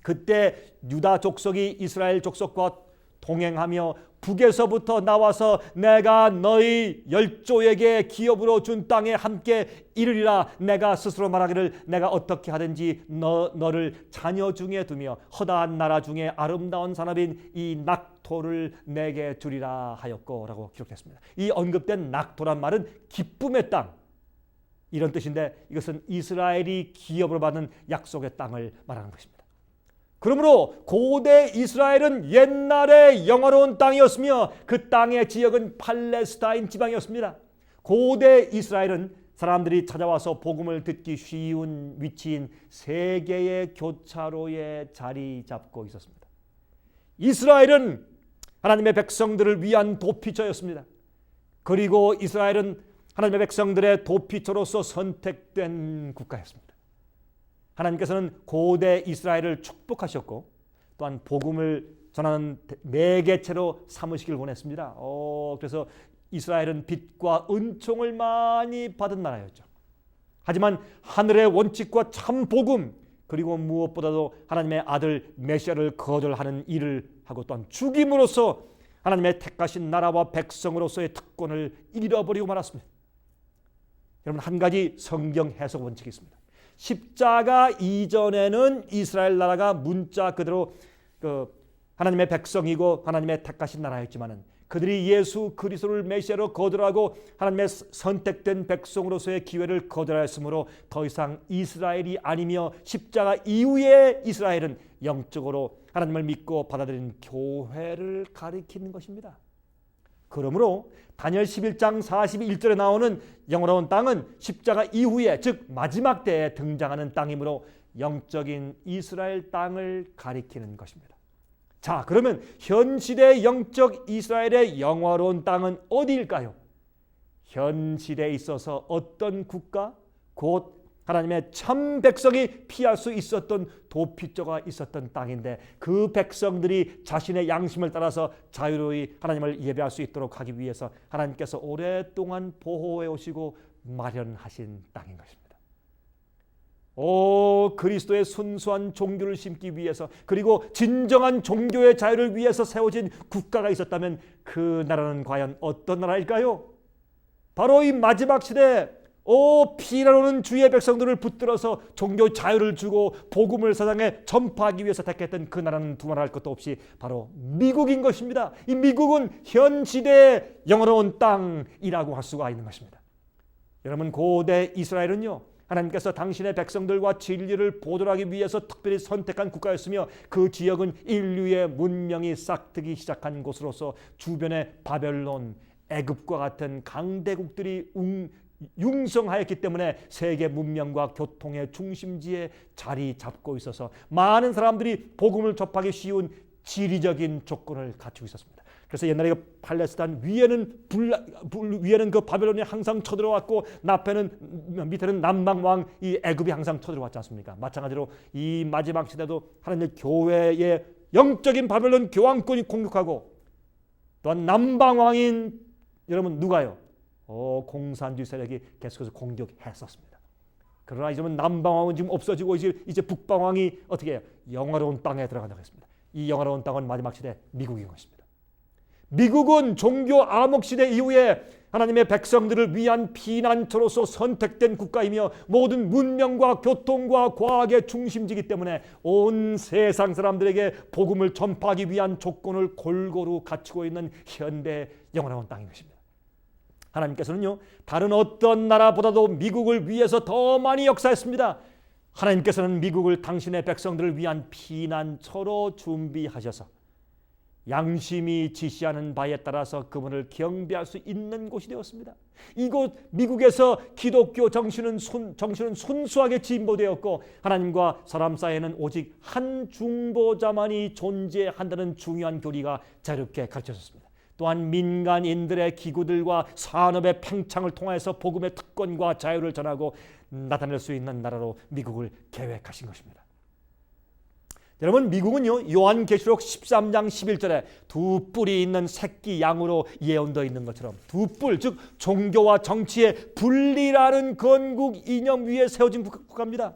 S1: 그때 유다 족속이 이스라엘 족속과 동행하며 북에서부터 나와서 내가 너희 열조에게 기업으로 준 땅에 함께 이르리라. 내가 스스로 말하기를 내가 어떻게 하든지 너를 자녀 중에 두며 허다한 나라 중에 아름다운 산업인 이 낙토를 내게 주리라 하였고 라고 기록했습니다. 이 언급된 낙토란 말은 기쁨의 땅, 이런 뜻인데 이것은 이스라엘이 기업으로 받은 약속의 땅을 말하는 것입니다. 그러므로 고대 이스라엘은 옛날에 영화로운 땅이었으며 그 땅의 지역은 팔레스타인 지방이었습니다. 고대 이스라엘은 사람들이 찾아와서 복음을 듣기 쉬운 위치인 세계의 교차로에 자리 잡고 있었습니다. 이스라엘은 하나님의 백성들을 위한 도피처였습니다. 그리고 이스라엘은 하나님의 백성들의 도피처로서 선택된 국가였습니다. 하나님께서는 고대 이스라엘을 축복하셨고 또한 복음을 전하는 매개체로 삼으시길 원했습니다. 그래서 이스라엘은 빛과 은총을 많이 받은 나라였죠. 하지만 하늘의 원칙과 참 복음, 그리고 무엇보다도 하나님의 아들 메시아를 거절하는 일을 하고 또한 죽임으로써 하나님의 택하신 나라와 백성으로서의 특권을 잃어버리고 말았습니다. 여러분, 한 가지 성경 해석 원칙이 있습니다. 십자가 이전에는 이스라엘 나라가 문자 그대로 하나님의 백성이고 하나님의 택하신 나라였지만은 그들이 예수 그리스도를 메시아로 거절하고 하나님의 선택된 백성으로서의 기회를 거절하였으므로 더 이상 이스라엘이 아니며 십자가 이후의 이스라엘은 영적으로 하나님을 믿고 받아들인 교회를 가리키는 것입니다. 그러므로 다니엘 11장 41절에 나오는 영원한 땅은 십자가 이후에, 즉 마지막 때에 등장하는 땅이므로 영적인 이스라엘 땅을 가리키는 것입니다. 자, 그러면 현 시대 영적 이스라엘의 영화로운 땅은 어디일까요? 현 시대에 있어서 어떤 국가, 곧 하나님의 참 백성이 피할 수 있었던 도피처가 있었던 땅인데 그 백성들이 자신의 양심을 따라서 자유로이 하나님을 예배할 수 있도록 하기 위해서 하나님께서 오랫동안 보호해 오시고 마련하신 땅인 것입니다. 그리스도의 순수한 종교를 심기 위해서, 그리고 진정한 종교의 자유를 위해서 세워진 국가가 있었다면 그 나라는 과연 어떤 나라일까요? 바로 이 마지막 시대 피라노는 주의 백성들을 붙들어서 종교 자유를 주고 복음을 세상에 전파하기 위해서 택했던 그 나라는 두말할 것도 없이 바로 미국인 것입니다. 이 미국은 현 시대의 영원한 땅이라고 할 수가 있는 것입니다. 여러분, 고대 이스라엘은요, 하나님께서 당신의 백성들과 진리를 보존하기 위해서 특별히 선택한 국가였으며 그 지역은 인류의 문명이 싹트기 시작한 곳으로서 주변에 바벨론, 애굽과 같은 강대국들이 융성하였기 때문에 세계 문명과 교통의 중심지에 자리 잡고 있어서 많은 사람들이 복음을 접하기 쉬운 지리적인 조건을 갖추고 있었습니다. 그래서 옛날에 팔레스타인 위에는 그 바벨론이 항상 쳐들어왔고 밑에는 남방왕 이 애굽이 항상 쳐들어왔지 않습니까? 마찬가지로 이 마지막 시대도 하나님의 교회의 영적인 바벨론 교황권이 공격하고 또한 남방왕인 여러분 누가요? 공산주의 세력이 계속해서 공격했었습니다. 그러나 이제는 남방왕은 지금 없어지고 이제 북방왕이 어떻게 해요? 영화로운 땅에 들어간다고 했습니다. 이 영화로운 땅은 마지막 시대 미국인 것입니다. 미국은 종교 암흑 시대 이후에 하나님의 백성들을 위한 피난처로서 선택된 국가이며 모든 문명과 교통과 과학의 중심지이기 때문에 온 세상 사람들에게 복음을 전파하기 위한 조건을 골고루 갖추고 있는 현대 영원한 땅인 것입니다. 하나님께서는요, 다른 어떤 나라보다도 미국을 위해서 더 많이 역사했습니다. 하나님께서는 미국을 당신의 백성들을 위한 피난처로 준비하셔서 양심이 지시하는 바에 따라서 그분을 경배할 수 있는 곳이 되었습니다. 이곳 미국에서 기독교 정신은 순수하게 진보되었고 하나님과 사람 사이에는 오직 한 중보자만이 존재한다는 중요한 교리가 자유롭게 가르쳐졌습니다. 또한 민간인들의 기구들과 산업의 팽창을 통해서 복음의 특권과 자유를 전하고 나타낼 수 있는 나라로 미국을 계획하신 것입니다. 여러분, 미국은요, 요한계시록 13장 11절에 두 뿔이 있는 새끼 양으로 예언되어 있는 것처럼 두 뿔, 즉 종교와 정치의 분리라는 건국 이념 위에 세워진 국가입니다.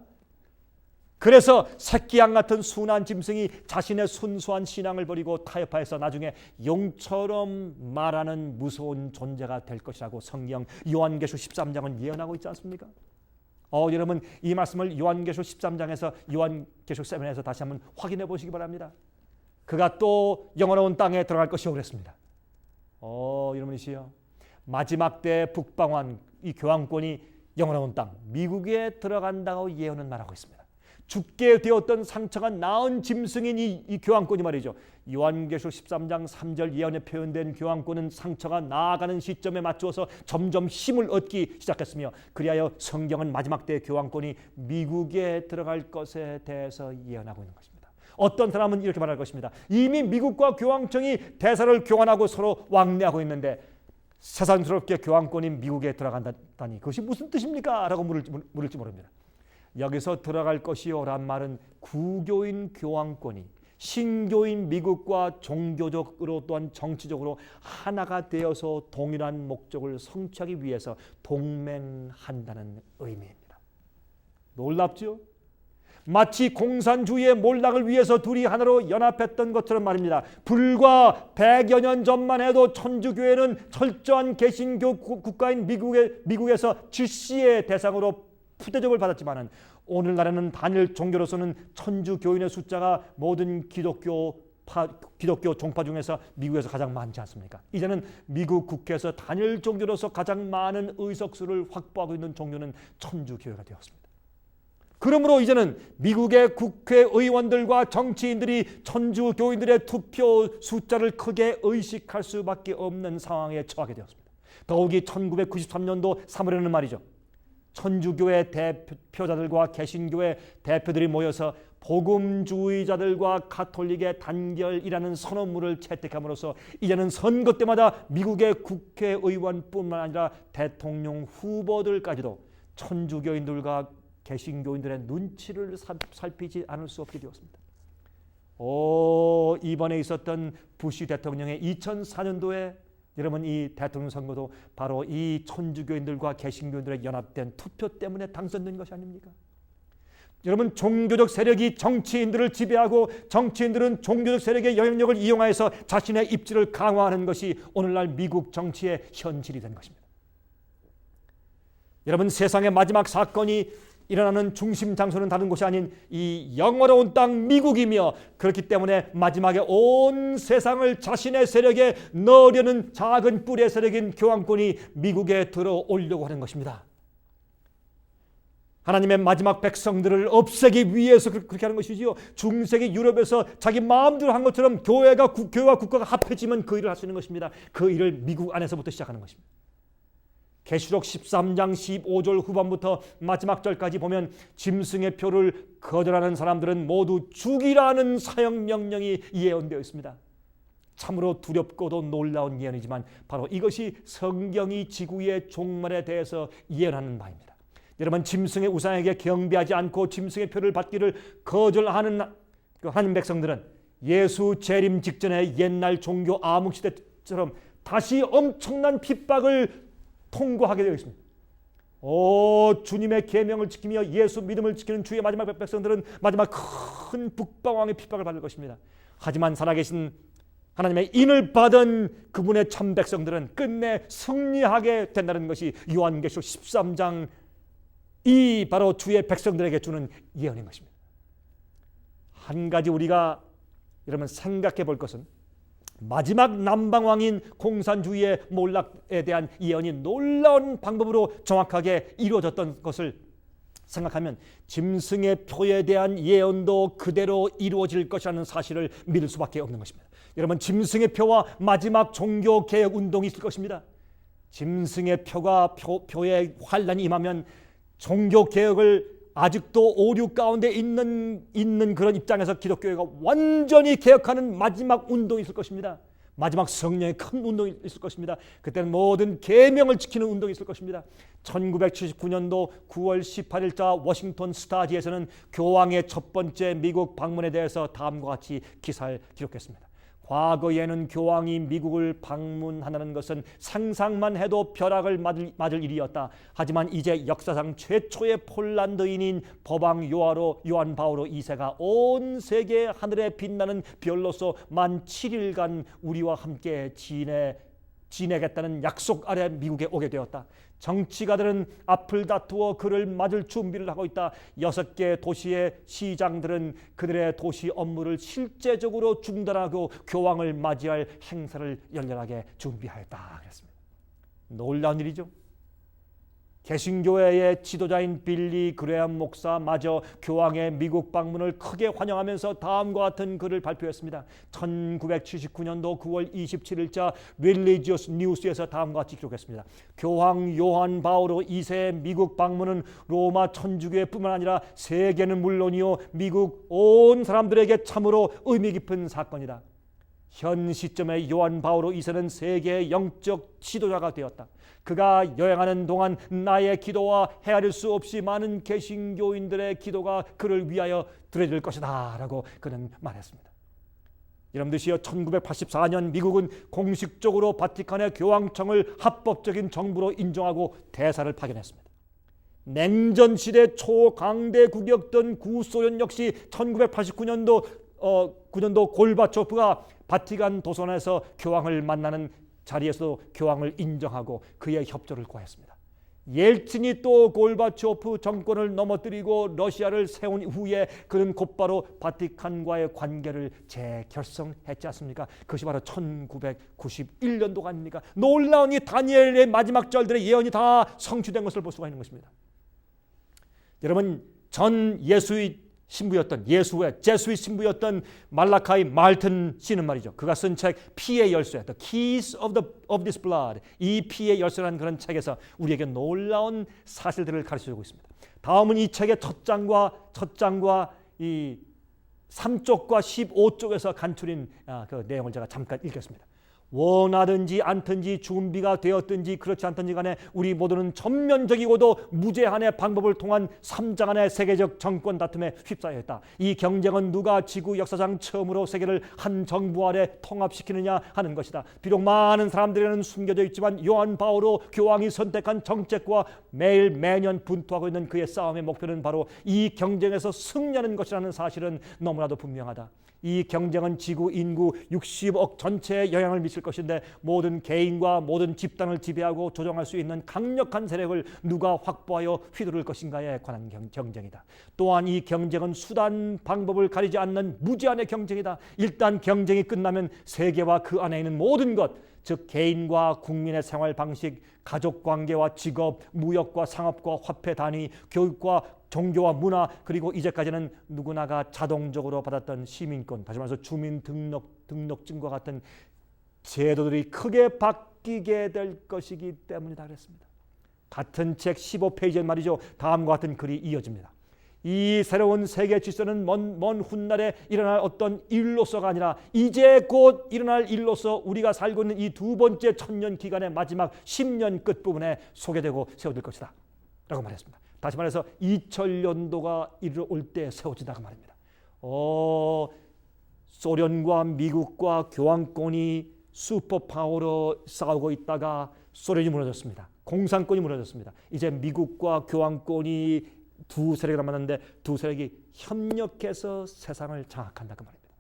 S1: 그래서 새끼양 같은 순한 짐승이 자신의 순수한 신앙을 버리고 타협하여서 나중에 용처럼 말하는 무서운 존재가 될 것이라고 성경 요한계시록 13장은 예언하고 있지 않습니까? 여러분 이 말씀을 요한계시록 13장에서 요한계시록 7에서 다시 한번 확인해 보시기 바랍니다. 그가 또 영원한 땅에 들어갈 것이요 그랬습니다. 여러분이시여, 마지막 때 북방한 이 교황권이 영원한 땅 미국에 들어간다고 예언은 말하고 있습니다. 죽게 되었던 상처가 나은 짐승인 이 교황권이 말이죠. 요한계시록 13장 3절 예언에 표현된 교황권은 상처가 나아가는 시점에 맞추어서 점점 힘을 얻기 시작했으며, 그리하여 성경은 마지막 때 교황권이 미국에 들어갈 것에 대해서 예언하고 있는 것입니다. 어떤 사람은 이렇게 말할 것입니다. 이미 미국과 교황청이 대사를 교환하고 서로 왕래하고 있는데 세상스럽게 교황권이 미국에 들어간다니 그것이 무슨 뜻입니까? 라고 물을지 모릅니다. 여기서 들어갈 것이요 란 말은 구교인 교황권이 신교인 미국과 종교적으로 또한 정치적으로 하나가 되어서 동일한 목적을 성취하기 위해서 동맹한다는 의미입니다. 놀랍죠? 마치 공산주의의 몰락을 위해서 둘이 하나로 연합했던 것처럼 말입니다. 불과 100여 년 전만 해도 천주교회는 철저한 개신교 국가인 미국에서 질시의 대상으로 푸대접을 받았지만 오늘날에는 단일 종교로서는 천주교인의 숫자가 모든 기독교 종파 중에서 미국에서 가장 많지 않습니까? 이제는 미국 국회에서 단일 종교로서 가장 많은 의석수를 확보하고 있는 종교는 천주교회가 되었습니다. 그러므로 이제는 미국의 국회의원들과 정치인들이 천주교인들의 투표 숫자를 크게 의식할 수밖에 없는 상황에 처하게 되었습니다. 더욱이 1993년도 3월에는 말이죠. 천주교회 대표자들과 개신교회 대표들이 모여서 복음주의자들과 가톨릭의 단결이라는 선언문을 채택함으로써 이제는 선거 때마다 미국의 국회의원뿐만 아니라 대통령 후보들까지도 천주교인들과 개신교인들의 눈치를 살피지 않을 수 없게 되었습니다. 이번에 있었던 부시 대통령의 2004년도에 여러분 이 대통령 선거도 바로 이 천주교인들과 개신교인들의 연합된 투표 때문에 당선된 것이 아닙니까? 여러분, 종교적 세력이 정치인들을 지배하고 정치인들은 종교적 세력의 영향력을 이용하여서 자신의 입지를 강화하는 것이 오늘날 미국 정치의 현실이 된 것입니다. 여러분, 세상의 마지막 사건이 일어나는 중심 장소는 다른 곳이 아닌 이 영원로운 땅 미국이며, 그렇기 때문에 마지막에 온 세상을 자신의 세력에 넣으려는 작은 뿔의 세력인 교황권이 미국에 들어오려고 하는 것입니다. 하나님의 마지막 백성들을 없애기 위해서 그렇게 하는 것이지요. 중세기 유럽에서 자기 마음대로 한 것처럼 교회와 국가가 합해지면 그 일을 할 수 있는 것입니다. 그 일을 미국 안에서부터 시작하는 것입니다. 계시록 13장 15절 후반부터 마지막 절까지 보면 짐승의 표를 거절하는 사람들은 모두 죽이라는 사형 명령이 예언되어 있습니다. 참으로 두렵고도 놀라운 예언이지만 바로 이것이 성경이 지구의 종말에 대해서 예언하는 바입니다. 여러분, 짐승의 우상에게 경배하지 않고 짐승의 표를 받기를 거절하는 하는 백성들은 예수 재림 직전의 옛날 종교 암흑시대처럼 다시 엄청난 핍박을 통과하게 되어 있습니다. 주님의 계명을 지키며 예수 믿음을 지키는 주의 마지막 백성들은 마지막 큰 북방왕의 핍박을 받을 것입니다. 하지만 살아계신 하나님의 인을 받은 그분의 참 백성들은 끝내 승리하게 된다는 것이 요한계시록 13장 이 바로 주의 백성들에게 주는 예언인 것입니다. 한 가지 우리가 여러분 생각해 볼 것은 마지막 남방왕인 공산주의의 몰락에 대한 예언이 놀라운 방법으로 정확하게 이루어졌던 것을 생각하면 짐승의 표에 대한 예언도 그대로 이루어질 것이라는 사실을 믿을 수밖에 없는 것입니다. 여러분, 짐승의 표와 마지막 종교개혁 운동이 있을 것입니다. 짐승의 표의 환란이 임하면 종교개혁을 아직도 오류 가운데 있는 그런 입장에서 기독교회가 완전히 개혁하는 마지막 운동이 있을 것입니다. 마지막 성령의 큰 운동이 있을 것입니다. 그때는 모든 계명을 지키는 운동이 있을 것입니다. 1979년도 9월 18일자 워싱턴 스타지에서는 교황의 첫 번째 미국 방문에 대해서 다음과 같이 기사를 기록했습니다. 과거에는 교황이 미국을 방문한다는 것은 상상만 해도 벼락을 맞을 일이었다. 하지만 이제 역사상 최초의 폴란드인인 법왕 요한 바오로 2세가 온 세계 하늘에 빛나는 별로서 만 7일간 우리와 함께 지내겠다는 약속 아래 미국에 오게 되었다. 정치가들은 앞을 다투어 그를 맞을 준비를 하고 있다. 6개 도시의 시장들은 그들의 도시 업무를 실제적으로 중단하고 교황을 맞이할 행사를 열렬하게 준비하였다. 그랬습니다. 놀라운 일이죠. 개신교회의 지도자인 빌리 그레엄 목사마저 교황의 미국 방문을 크게 환영하면서 다음과 같은 글을 발표했습니다. 1979년도 9월 27일자 릴리지어스 뉴스에서 다음과 같이 기록했습니다. 교황 요한 바오로 2세의 미국 방문은 로마 천주교회뿐만 아니라 세계는 물론이요 미국 온 사람들에게 참으로 의미 깊은 사건이다. 현 시점에 요한 바오로 2세는 세계의 영적 지도자가 되었다. 그가 여행하는 동안 나의 기도와 헤아릴 수 없이 많은 개신교인들의 기도가 그를 위하여 드려질 것이다 라고 그는 말했습니다. 여러분들이여 1984년 미국은 공식적으로 바티칸의 교황청을 합법적인 정부로 인정하고 대사를 파견했습니다. 냉전 시대 초강대국이었던 구소련 역시 1989년도 골바초프가 바티칸 도서관에서 교황을 만나는 자리에서 교황을 인정하고 그의 협조를 구했습니다. 옐친이 또 골바초프 정권을 넘어뜨리고 러시아를 세운 후에 그는 곧바로 바티칸과의 관계를 재결성했지 않습니까? 그것이 바로 1991년도가 아닙니까? 놀라운 이 다니엘의 마지막 절들의 예언이 다 성취된 것을 볼 수가 있는 것입니다. 여러분, 전 예수의 제수의 신부였던 말라카이 말튼 씨는 말이죠. 그가 쓴 책 피의 열쇠, The Keys of this Blood, 이 피의 열쇠라는 그런 책에서 우리에게 놀라운 사실들을 가르쳐주고 있습니다. 다음은 이 책의 첫 장과 이 3쪽과 15쪽에서 간추린 그 내용을 제가 잠깐 읽겠습니다. 원하든지 않든지 준비가 되었든지 그렇지 않든지 간에 우리 모두는 전면적이고도 무제한의 방법을 통한 3장안의 세계적 정권 다툼에 휩싸여 있다. 이 경쟁은 누가 지구 역사상 처음으로 세계를 한 정부 아래 통합시키느냐 하는 것이다. 비록 많은 사람들에게는 숨겨져 있지만 요한 바오로 교황이 선택한 정책과 매년 분투하고 있는 그의 싸움의 목표는 바로 이 경쟁에서 승리하는 것이라는 사실은 너무나도 분명하다. 이 경쟁은 지구 인구 60억 전체에 영향을 미칠 것인데 모든 개인과 모든 집단을 지배하고 조종할 수 있는 강력한 세력을 누가 확보하여 휘두를 것인가에 관한 경쟁이다. 또한 이 경쟁은 수단 방법을 가리지 않는 무제한의 경쟁이다. 일단 경쟁이 끝나면 세계와 그 안에 있는 모든 것, 즉 개인과 국민의 생활 방식, 가족 관계와 직업, 무역과 상업과 화폐 단위, 교육과 종교와 문화, 그리고 이제까지는 누구나가 자동적으로 받았던 시민권, 다시 말해서 주민등록증과 같은 제도들이 크게 바뀌게 될 것이기 때문이다 그랬습니다. 같은 책 15페이지에 말이죠. 다음과 같은 글이 이어집니다. 이 새로운 세계 질서는 먼 훗날에 일어날 어떤 일로서가 아니라 이제 곧 일어날 일로서 우리가 살고 있는 이 두 번째 천년 기간의 마지막 10년 끝부분에 소개되고 세워질 것이다 라고 말했습니다. 다시 말해서 2000년도가 이르러 때 세워진다고 말입니다. 소련과 미국과 교황권이 슈퍼파워로 싸우고 있다가 소련이 무너졌습니다. 공산권이 무너졌습니다. 이제 미국과 교황권이 두 세력이 남았는데 두 세력이 협력해서 세상을 장악한다고 말입니다.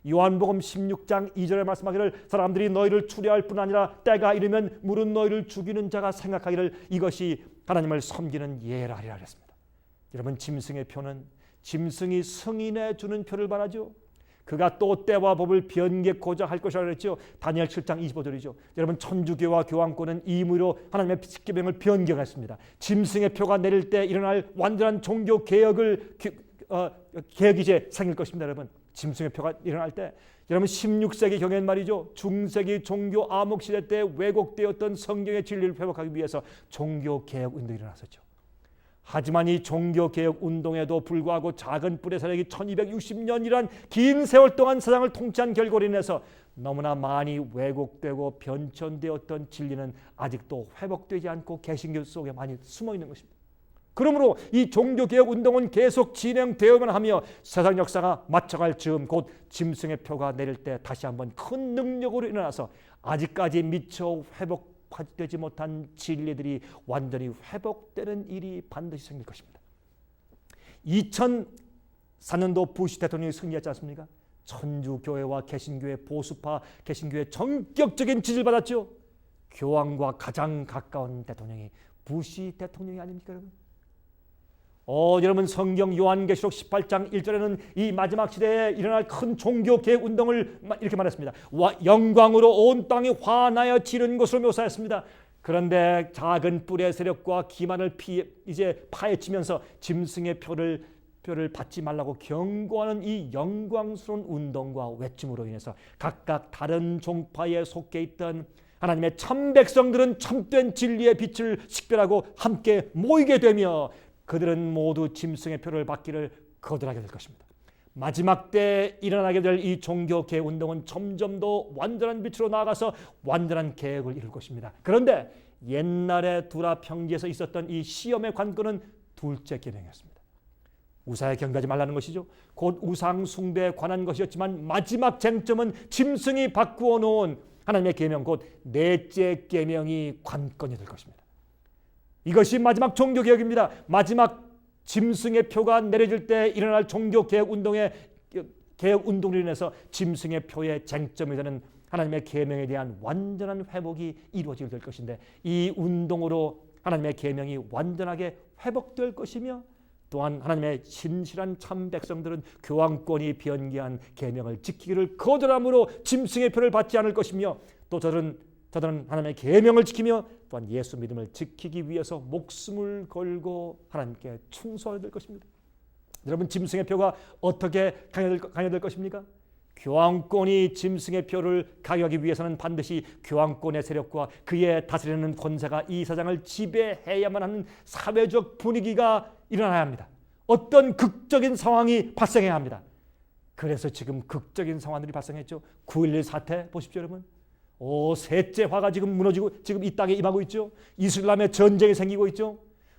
S1: 요한복음 16장 2절에 말씀하기를 사람들이 너희를 추려할 뿐 아니라 때가 이르면 물은 너희를 죽이는 자가 생각하기를 이것이 하나님을 섬기는 예라리라 했습니다. 여러분, 짐승의 표는 짐승이 승인해 주는 표를 말하죠. 그가 또 때와 법을 변개코자 할 것이라고 했죠. 다니엘 7장 25절이죠. 여러분, 천주교와 교황권은 임의로 하나님의 십계명을 변경했습니다. 짐승의 표가 내릴 때 일어날 완전한 종교 개혁이 이제 생길 것입니다. 여러분, 짐승의 표가 일어날 때 여러분 16세기 경엔 말이죠. 중세기 종교 암흑시대 때 왜곡되었던 성경의 진리를 회복하기 위해서 종교 개혁 운동이 일어났었죠. 하지만 이 종교개혁 운동에도 불구하고 작은 뿔의 세력이 1260년이란 긴 세월 동안 세상을 통치한 결과로 인해서 너무나 많이 왜곡되고 변천되었던 진리는 아직도 회복되지 않고 개신교 속에 많이 숨어 있는 것입니다. 그러므로 이 종교개혁 운동은 계속 진행되어야만 하며 세상 역사가 맞춰갈 즈음 곧 짐승의 표가 내릴 때 다시 한번 큰 능력으로 일어나서 아직까지 미처 회복되지 못한 진리들이 완전히 회복되는 일이 반드시 생길 것입니다. 2004년도 부시 대통령이 승리했지 않습니까? 천주교회와 개신교회, 보수파 개신교회 전격적인 지지를 받았죠. 교황과 가장 가까운 대통령이 부시 대통령이 아닙니까, 여러분? 여러분, 성경 요한계시록 18장 1절에는 이 마지막 시대에 일어날 큰 종교개혁 운동을 이렇게 말했습니다. 영광으로 온 땅이 환하여 지른 것으로 묘사했습니다. 그런데 작은 뿔의 세력과 기만을 이제 파헤치면서 짐승의 표를 받지 말라고 경고하는 이 영광스러운 운동과 외침으로 인해서 각각 다른 종파에 속해 있던 하나님의 참 백성들은 참된 진리의 빛을 식별하고 함께 모이게 되며 그들은 모두 짐승의 표를 받기를 거절하게 될 것입니다. 마지막 때 일어나게 될 이 종교개혁 운동은 점점 더 완전한 빛으로 나아가서 완전한 개혁을 이룰 것입니다. 그런데 옛날에 두라 평지에서 있었던 이 시험의 관건은 둘째 계명이었습니다. 우사에 경배하지 말라는 것이죠. 곧 우상 숭배에 관한 것이었지만 마지막 쟁점은 짐승이 바꾸어 놓은 하나님의 계명 곧 넷째 계명이 관건이 될 것입니다. 이것이 마지막 종교개혁입니다. 마지막 짐승의 표가 내려질 때 일어날 종교개혁 운동으로 인해서 짐승의 표의 쟁점이 되는 하나님의 계명에 대한 완전한 회복이 이루어지게 될 것인데 이 운동으로 하나님의 계명이 완전하게 회복될 것이며 또한 하나님의 신실한 참 백성들은 교황권이 변기한 계명을 지키기를 거절함으로 짐승의 표를 받지 않을 것이며 또 저들은 하나님의 계명을 지키며 또한 예수 믿음을 지키기 위해서 목숨을 걸고 하나님께 충성하게 될 것입니다. 여러분, 짐승의 표가 어떻게 강요될 것입니까? 교황권이 짐승의 표를 강요하기 위해서는 반드시 교황권의 세력과 그의 다스리는 권세가 이 세상을 지배해야만 하는 사회적 분위기가 일어나야 합니다. 어떤 극적인 상황이 발생해야 합니다. 그래서 지금 극적인 상황들이 발생했죠. 9.11 사태 보십시오, 여러분. 셋째 화가 지금 무너지고 지금 이 땅에 임하고 있죠. 이슬람의 전쟁이 생기고 있죠.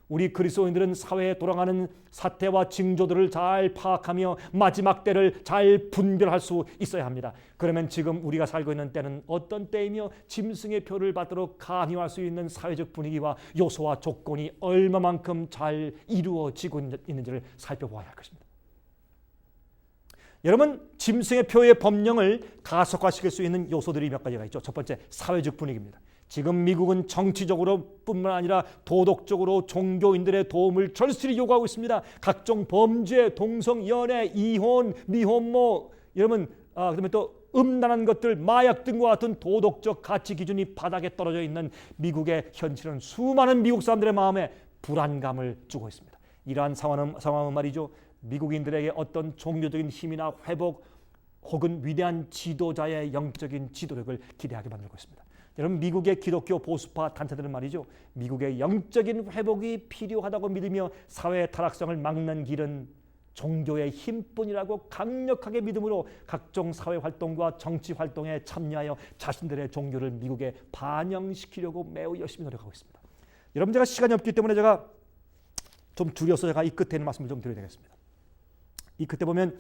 S1: 우리 그리스도인들은 사회에 돌아가는 사태와 징조들을 잘 파악하며 마지막 때를 잘 분별할 수 있어야 합니다. 그러면 지금 우리가 살고 있는 때는 어떤 때이며 짐승의 표를 받도록 강요할 수 있는 사회적 분위기와 요소와 조건이 얼마만큼 잘 이루어지고 있는지를 살펴보아야 할 것입니다. 여러분, 짐승의 표의 법령을 가속화시킬 수 있는 요소들이 몇 가지가 있죠. 첫 번째, 사회적 분위기입니다. 지금 미국은 정치적으로 뿐만 아니라 도덕적으로 종교인들의 도움을 절실히 요구하고 있습니다. 각종 범죄, 동성, 연애, 이혼, 미혼모, 여러분, 그다음에 또 음란한 것들, 마약 등과 같은 도덕적 가치 기준이 바닥에 떨어져 있는 미국의 현실은 수많은 미국 사람들의 마음에 불안감을 주고 있습니다. 이러한 상황은 말이죠. 미국인들에게 어떤 종교적인 힘이나 회복 혹은 위대한 지도자의 영적인 지도력을 기대하게 만들고 있습니다. 여러분, 미국의 기독교 보수파 단체들은 말이죠. 미국의 영적인 회복이 필요하다고 믿으며 사회의 타락성을 막는 길은 종교의 힘뿐이라고 강력하게 믿음으로 각종 사회활동과 정치활동에 참여하여 자신들의 종교를 미국에 반영시키려고 매우 열심히 노력하고 있습니다. 여러분, 제가 시간이 없기 때문에 제가 좀 줄여서 제가 이 끝에 있는 말씀을 좀 드려야 되겠습니다. 이 끝에 보면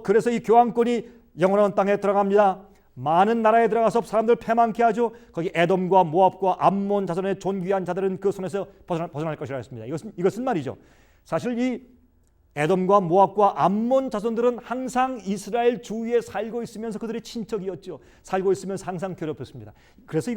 S1: 그래서 이 교황권이 영원한 땅에 들어갑니다. 많은 나라에 들어가서 사람들 패망케 하죠. 거기 에돔과 모압과 암몬 자손의 존귀한 자들은 그 손에서 벗어날 것이라 했습니다. 이것은 말이죠. 사실 이 에돔과 모압과 암몬 자손들은 항상 이스라엘 주위에 살고 있으면서 그들의 친척이었죠. 살고 있으면서 항상 괴롭혔습니다. 그래서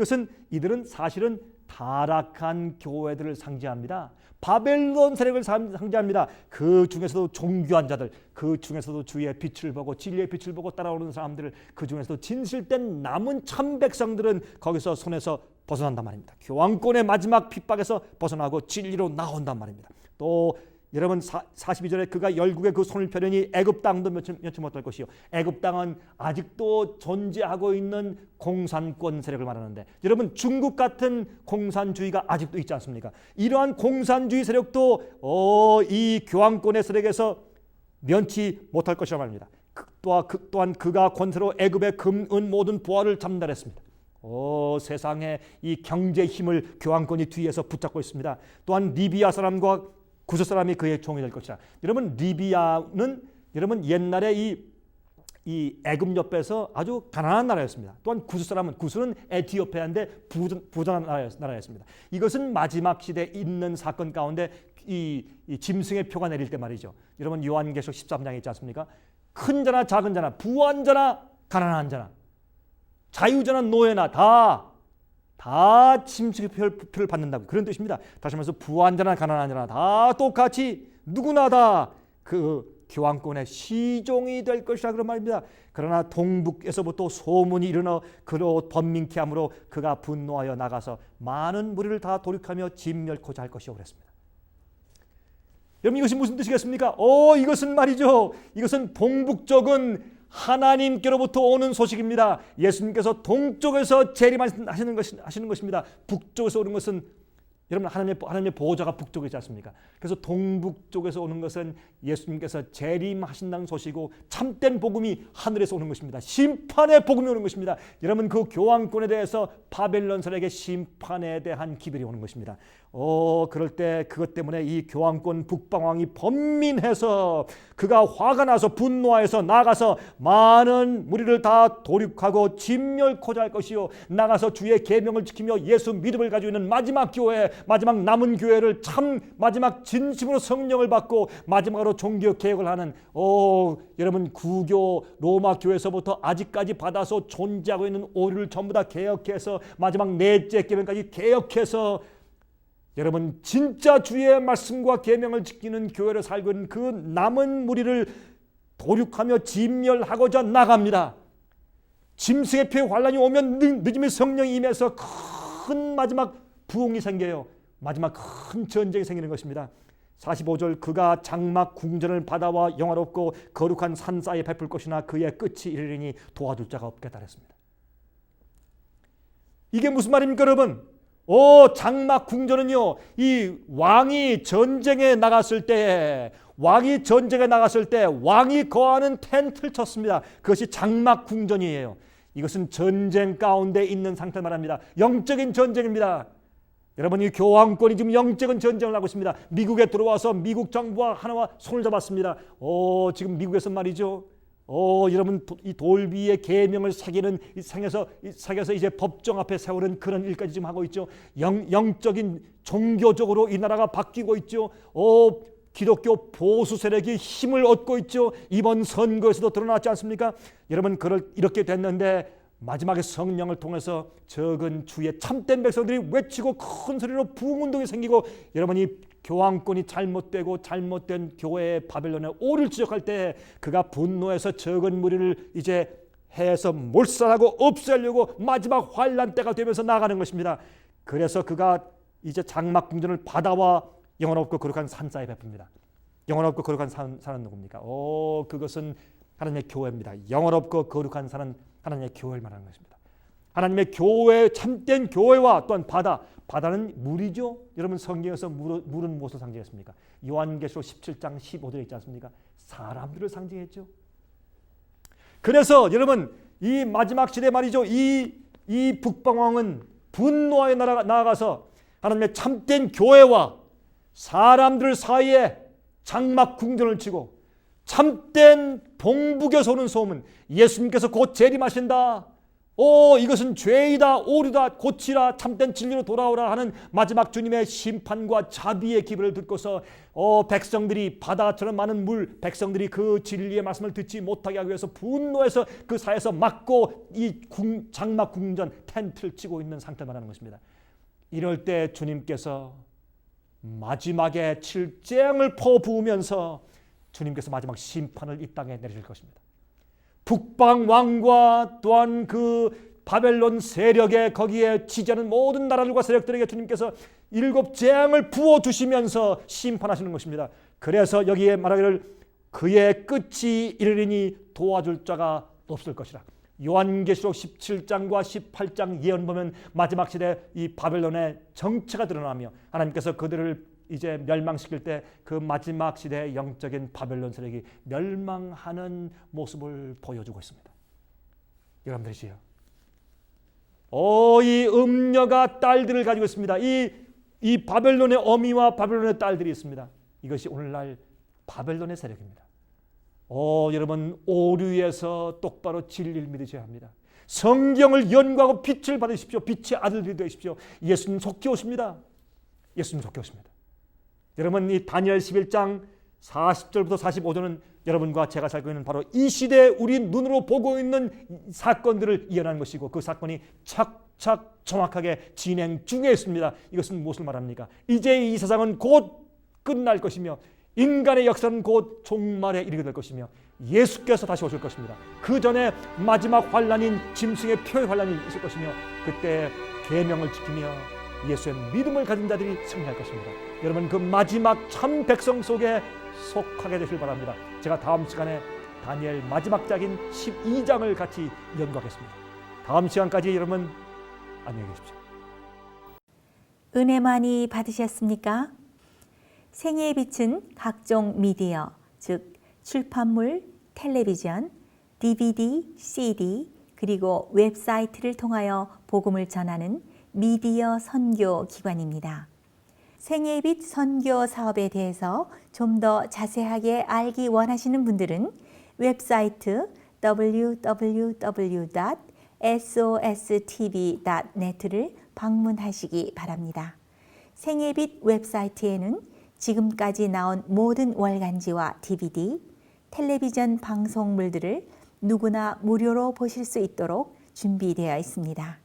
S1: 이들은 사실은 타락한 교회들을 상징합니다. 바벨론 세력을 상징합니다. 그 중에서도 존귀한 자들, 그 중에서도 주의 빛을 보고 진리의 빛을 보고 따라오는 사람들을, 그 중에서도 진실된 남은 참 백성들은 거기서 손에서 벗어난단 말입니다. 교황권의 마지막 핍박에서 벗어나고 진리로 나온단 말입니다. 또 여러분, 42절에 그가 열국의 그 손을 펴려니 애굽 땅도 면치 못할 것이요. 애굽 땅은 아직도 존재하고 있는 공산권 세력을 말하는데, 여러분, 중국 같은 공산주의가 아직도 있지 않습니까? 이러한 공산주의 세력도 이 교황권의 세력에서 면치 못할 것이라 말입니다. 또한 그가 권세로 애굽의 금, 은 모든 보화를 잠달했습니다. 세상에 이 경제 힘을 교황권이 뒤에서 붙잡고 있습니다. 또한 리비아 사람과 구스 사람이 그의 종이 될 것이라. 여러분, 리비아는 여러분 옛날에 이 애굽 옆에서 아주 가난한 나라였습니다. 또한 구스는 에티오피아인데 부전한 나라였습니다. 이것은 마지막 시대에 있는 사건 가운데 이 짐승의 표가 내릴 때 말이죠. 여러분, 요한계시록 13장에 있지 않습니까? 큰 자나 작은 자나 부한 자나 가난한 자나 자유자나 노예나 다 짐승의 표를 받는다고 그런 뜻입니다. 다시 말해서 부한 자나 가난한 자나 다 똑같이 누구나 다 그 교황권의 시종이 될 것이라 그런 말입니다. 그러나 동북에서부터 소문이 일어나 그로 번민케 함으로 그가 분노하여 나가서 많은 무리를 다 돌이켜며 진멸코자 할 것이요 그랬습니다. 여러분, 이것이 무슨 뜻이겠습니까? 이것은 말이죠. 이것은 동북쪽은 하나님께로부터 오는 소식입니다. 예수님께서 동쪽에서 재림하시는 것입니다. 북쪽에서 오는 것은 여러분, 하나님의 보호자가 북쪽에 있지 않습니까? 그래서 동북쪽에서 오는 것은 예수님께서 재림하신다는 소식이고 참된 복음이 하늘에서 오는 것입니다. 심판의 복음이 오는 것입니다. 여러분, 그 교황권에 대해서 바벨론 세력의 심판에 대한 기별이 오는 것입니다. 그럴 때 그것 때문에 이 교황권 북방왕이 번민해서 그가 화가 나서 분노하여서 나가서 많은 무리를 다 도륙하고 진멸코자 할 것이요, 나가서 주의 계명을 지키며 예수 믿음을 가지고 있는 마지막 교회, 마지막 남은 교회를 참 마지막 진심으로 성령을 받고 마지막으로 종교 개혁을 하는 여러분, 구교 로마 교회에서부터 아직까지 받아서 존재하고 있는 오류를 전부 다 개혁해서 마지막 넷째 계명까지 개혁해서 여러분, 진짜 주의 말씀과 계명을 지키는 교회를 살고 있는 그 남은 무리를 도륙하며 진멸하고자 나갑니다. 짐승의 표의 환란이 오면 늦으면 성령이 임해서 큰 마지막 부흥이 생겨요. 마지막 큰 전쟁이 생기는 것입니다. 45절, 그가 장막 궁전을 바다와 영화롭고 거룩한 산사에 베풀 것이나 그의 끝이 이르리니 도와줄 자가 없겠다 그랬습니다. 이게 무슨 말입니까, 여러분? 장막 궁전은요, 이 왕이 전쟁에 나갔을 때 왕이 거하는 텐트를 쳤습니다. 그것이 장막 궁전이에요. 이것은 전쟁 가운데 있는 상태를 말합니다. 영적인 전쟁입니다. 여러분, 이 교황권이 지금 영적인 전쟁을 하고 있습니다. 미국에 들어와서 미국 정부와 하나와 손을 잡았습니다. 지금 미국에서 말이죠. 여러분, 이 돌비의 계명을 새기는 새겨서 이제 법정 앞에 세우는 그런 일까지 지금 하고 있죠. 영적인 종교적으로 이 나라가 바뀌고 있죠. 기독교 보수 세력이 힘을 얻고 있죠. 이번 선거에서도 드러났지 않습니까? 여러분, 이렇게 됐는데 마지막에 성령을 통해서 적은 주의 참된 백성들이 외치고 큰 소리로 부흥운동이 생기고, 여러분이 교황권이 잘못된 교회의 바벨론의 오를 지적할 때 그가 분노해서 적은 무리를 이제 해서 몰살하고 없애려고 마지막 환란 때가 되면서 나가는 것입니다. 그래서 그가 이제 장막 궁전을 바다와 영원없고 거룩한 산사에 베풉니다. 영원없고 거룩한 산은 누굽니까? 그것은 하나님의 교회입니다. 영원없고 거룩한 산은 하나님의 교회를 말하는 것입니다. 하나님의 교회, 참된 교회와 또한 바다는 물이죠. 여러분, 성경에서 물은 무엇을 상징했습니까? 요한계시록 17장 15절에 있지 않습니까? 사람들을 상징했죠. 그래서 여러분, 이 마지막 시대 말이죠. 이 북방왕은 분노하여 나아가서 하나님의 참된 교회와 사람들 사이에 장막 궁전을 치고, 참된 동북에서 오는 소문, 예수님께서 곧 재림하신다, 이것은 죄이다, 오류다, 고치라, 참된 진리로 돌아오라 하는 마지막 주님의 심판과 자비의 기별을 듣고서 백성들이, 바다처럼 많은 백성들이 그 진리의 말씀을 듣지 못하게 하기 위해서 분노해서 그 사이에서 막고 이 장막 궁전 텐트를 치고 있는 상태를 말하는 것입니다. 이럴 때 주님께서 마지막에 칠재앙을 퍼부으면서 주님께서 마지막 심판을 이 땅에 내리실 것입니다. 북방 왕과 또한 그 바벨론 세력에 거기에 지지하는 모든 나라들과 세력들에게 주님께서 7 재앙을 부어주시면서 심판하시는 것입니다. 그래서 여기에 말하기를 그의 끝이 이르리니 도와줄 자가 없을 것이라. 요한계시록 17장과 18장 예언 보면 마지막 시대 이 바벨론의 정체가 드러나며 하나님께서 그들을 이제 멸망시킬 때 그 마지막 시대의 영적인 바벨론 세력이 멸망하는 모습을 보여주고 있습니다. 여러분들이지요, 이 음녀가 딸들을 가지고 있습니다. 이 바벨론의 어미와 바벨론의 딸들이 있습니다. 이것이 오늘날 바벨론의 세력입니다. 여러분, 오류에서 똑바로 진리를 믿으셔야 합니다. 성경을 연구하고 빛을 받으십시오. 빛의 아들들이 되십시오. 예수님 속히 오십니다. 예수님 속히 오십니다. 여러분, 이 다니엘 11장 40절부터 45절은 여러분과 제가 살고 있는 바로 이 시대에 우리 눈으로 보고 있는 사건들을 이어나는 것이고, 그 사건이 착착 정확하게 진행 중에 있습니다. 이것은 무엇을 말합니까? 이제 이 세상은 곧 끝날 것이며 인간의 역사는 곧 종말에 이르게 될 것이며 예수께서 다시 오실 것입니다. 그 전에 마지막 환란인 짐승의 표의 환란이 있을 것이며 그때 계명을 지키며 예수의 믿음을 가진 자들이 승리할 것입니다. 여러분, 그 마지막 참 백성 속에 속하게 되길 바랍니다. 제가 다음 시간에 다니엘 마지막 장인 12장을 같이 연구하겠습니다. 다음 시간까지 여러분 안녕히 계십시오.
S2: 은혜 많이 받으셨습니까? 생애의 빛은 각종 미디어, 즉 출판물, 텔레비전, DVD, CD, 그리고 웹사이트를 통하여 복음을 전하는 미디어 선교 기관입니다. 생애의 빛 선교 사업에 대해서 좀 더 자세하게 알기 원하시는 분들은 웹사이트 www.sostv.net를 방문하시기 바랍니다. 생애의 빛 웹사이트에는 지금까지 나온 모든 월간지와 DVD, 텔레비전 방송물들을 누구나 무료로 보실 수 있도록 준비되어 있습니다.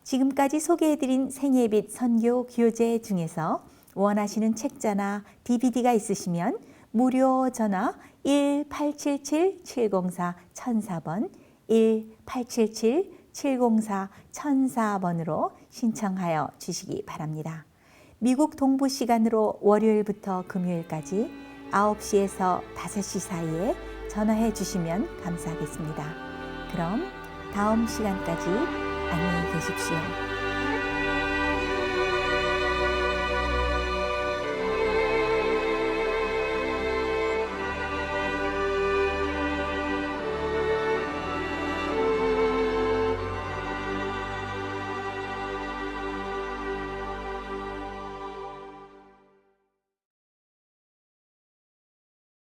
S2: 지금까지 소개해드린 생애의 빛 선교 교재 중에서 원하시는 책자나 DVD가 있으시면 무료 전화 1877-704-1004번 1877-704-1004번으로 신청하여 주시기 바랍니다. 미국 동부 시간으로 월요일부터 금요일까지 9시에서 5시 사이에 전화해 주시면 감사하겠습니다. 그럼 다음 시간까지 안녕히 계십시오.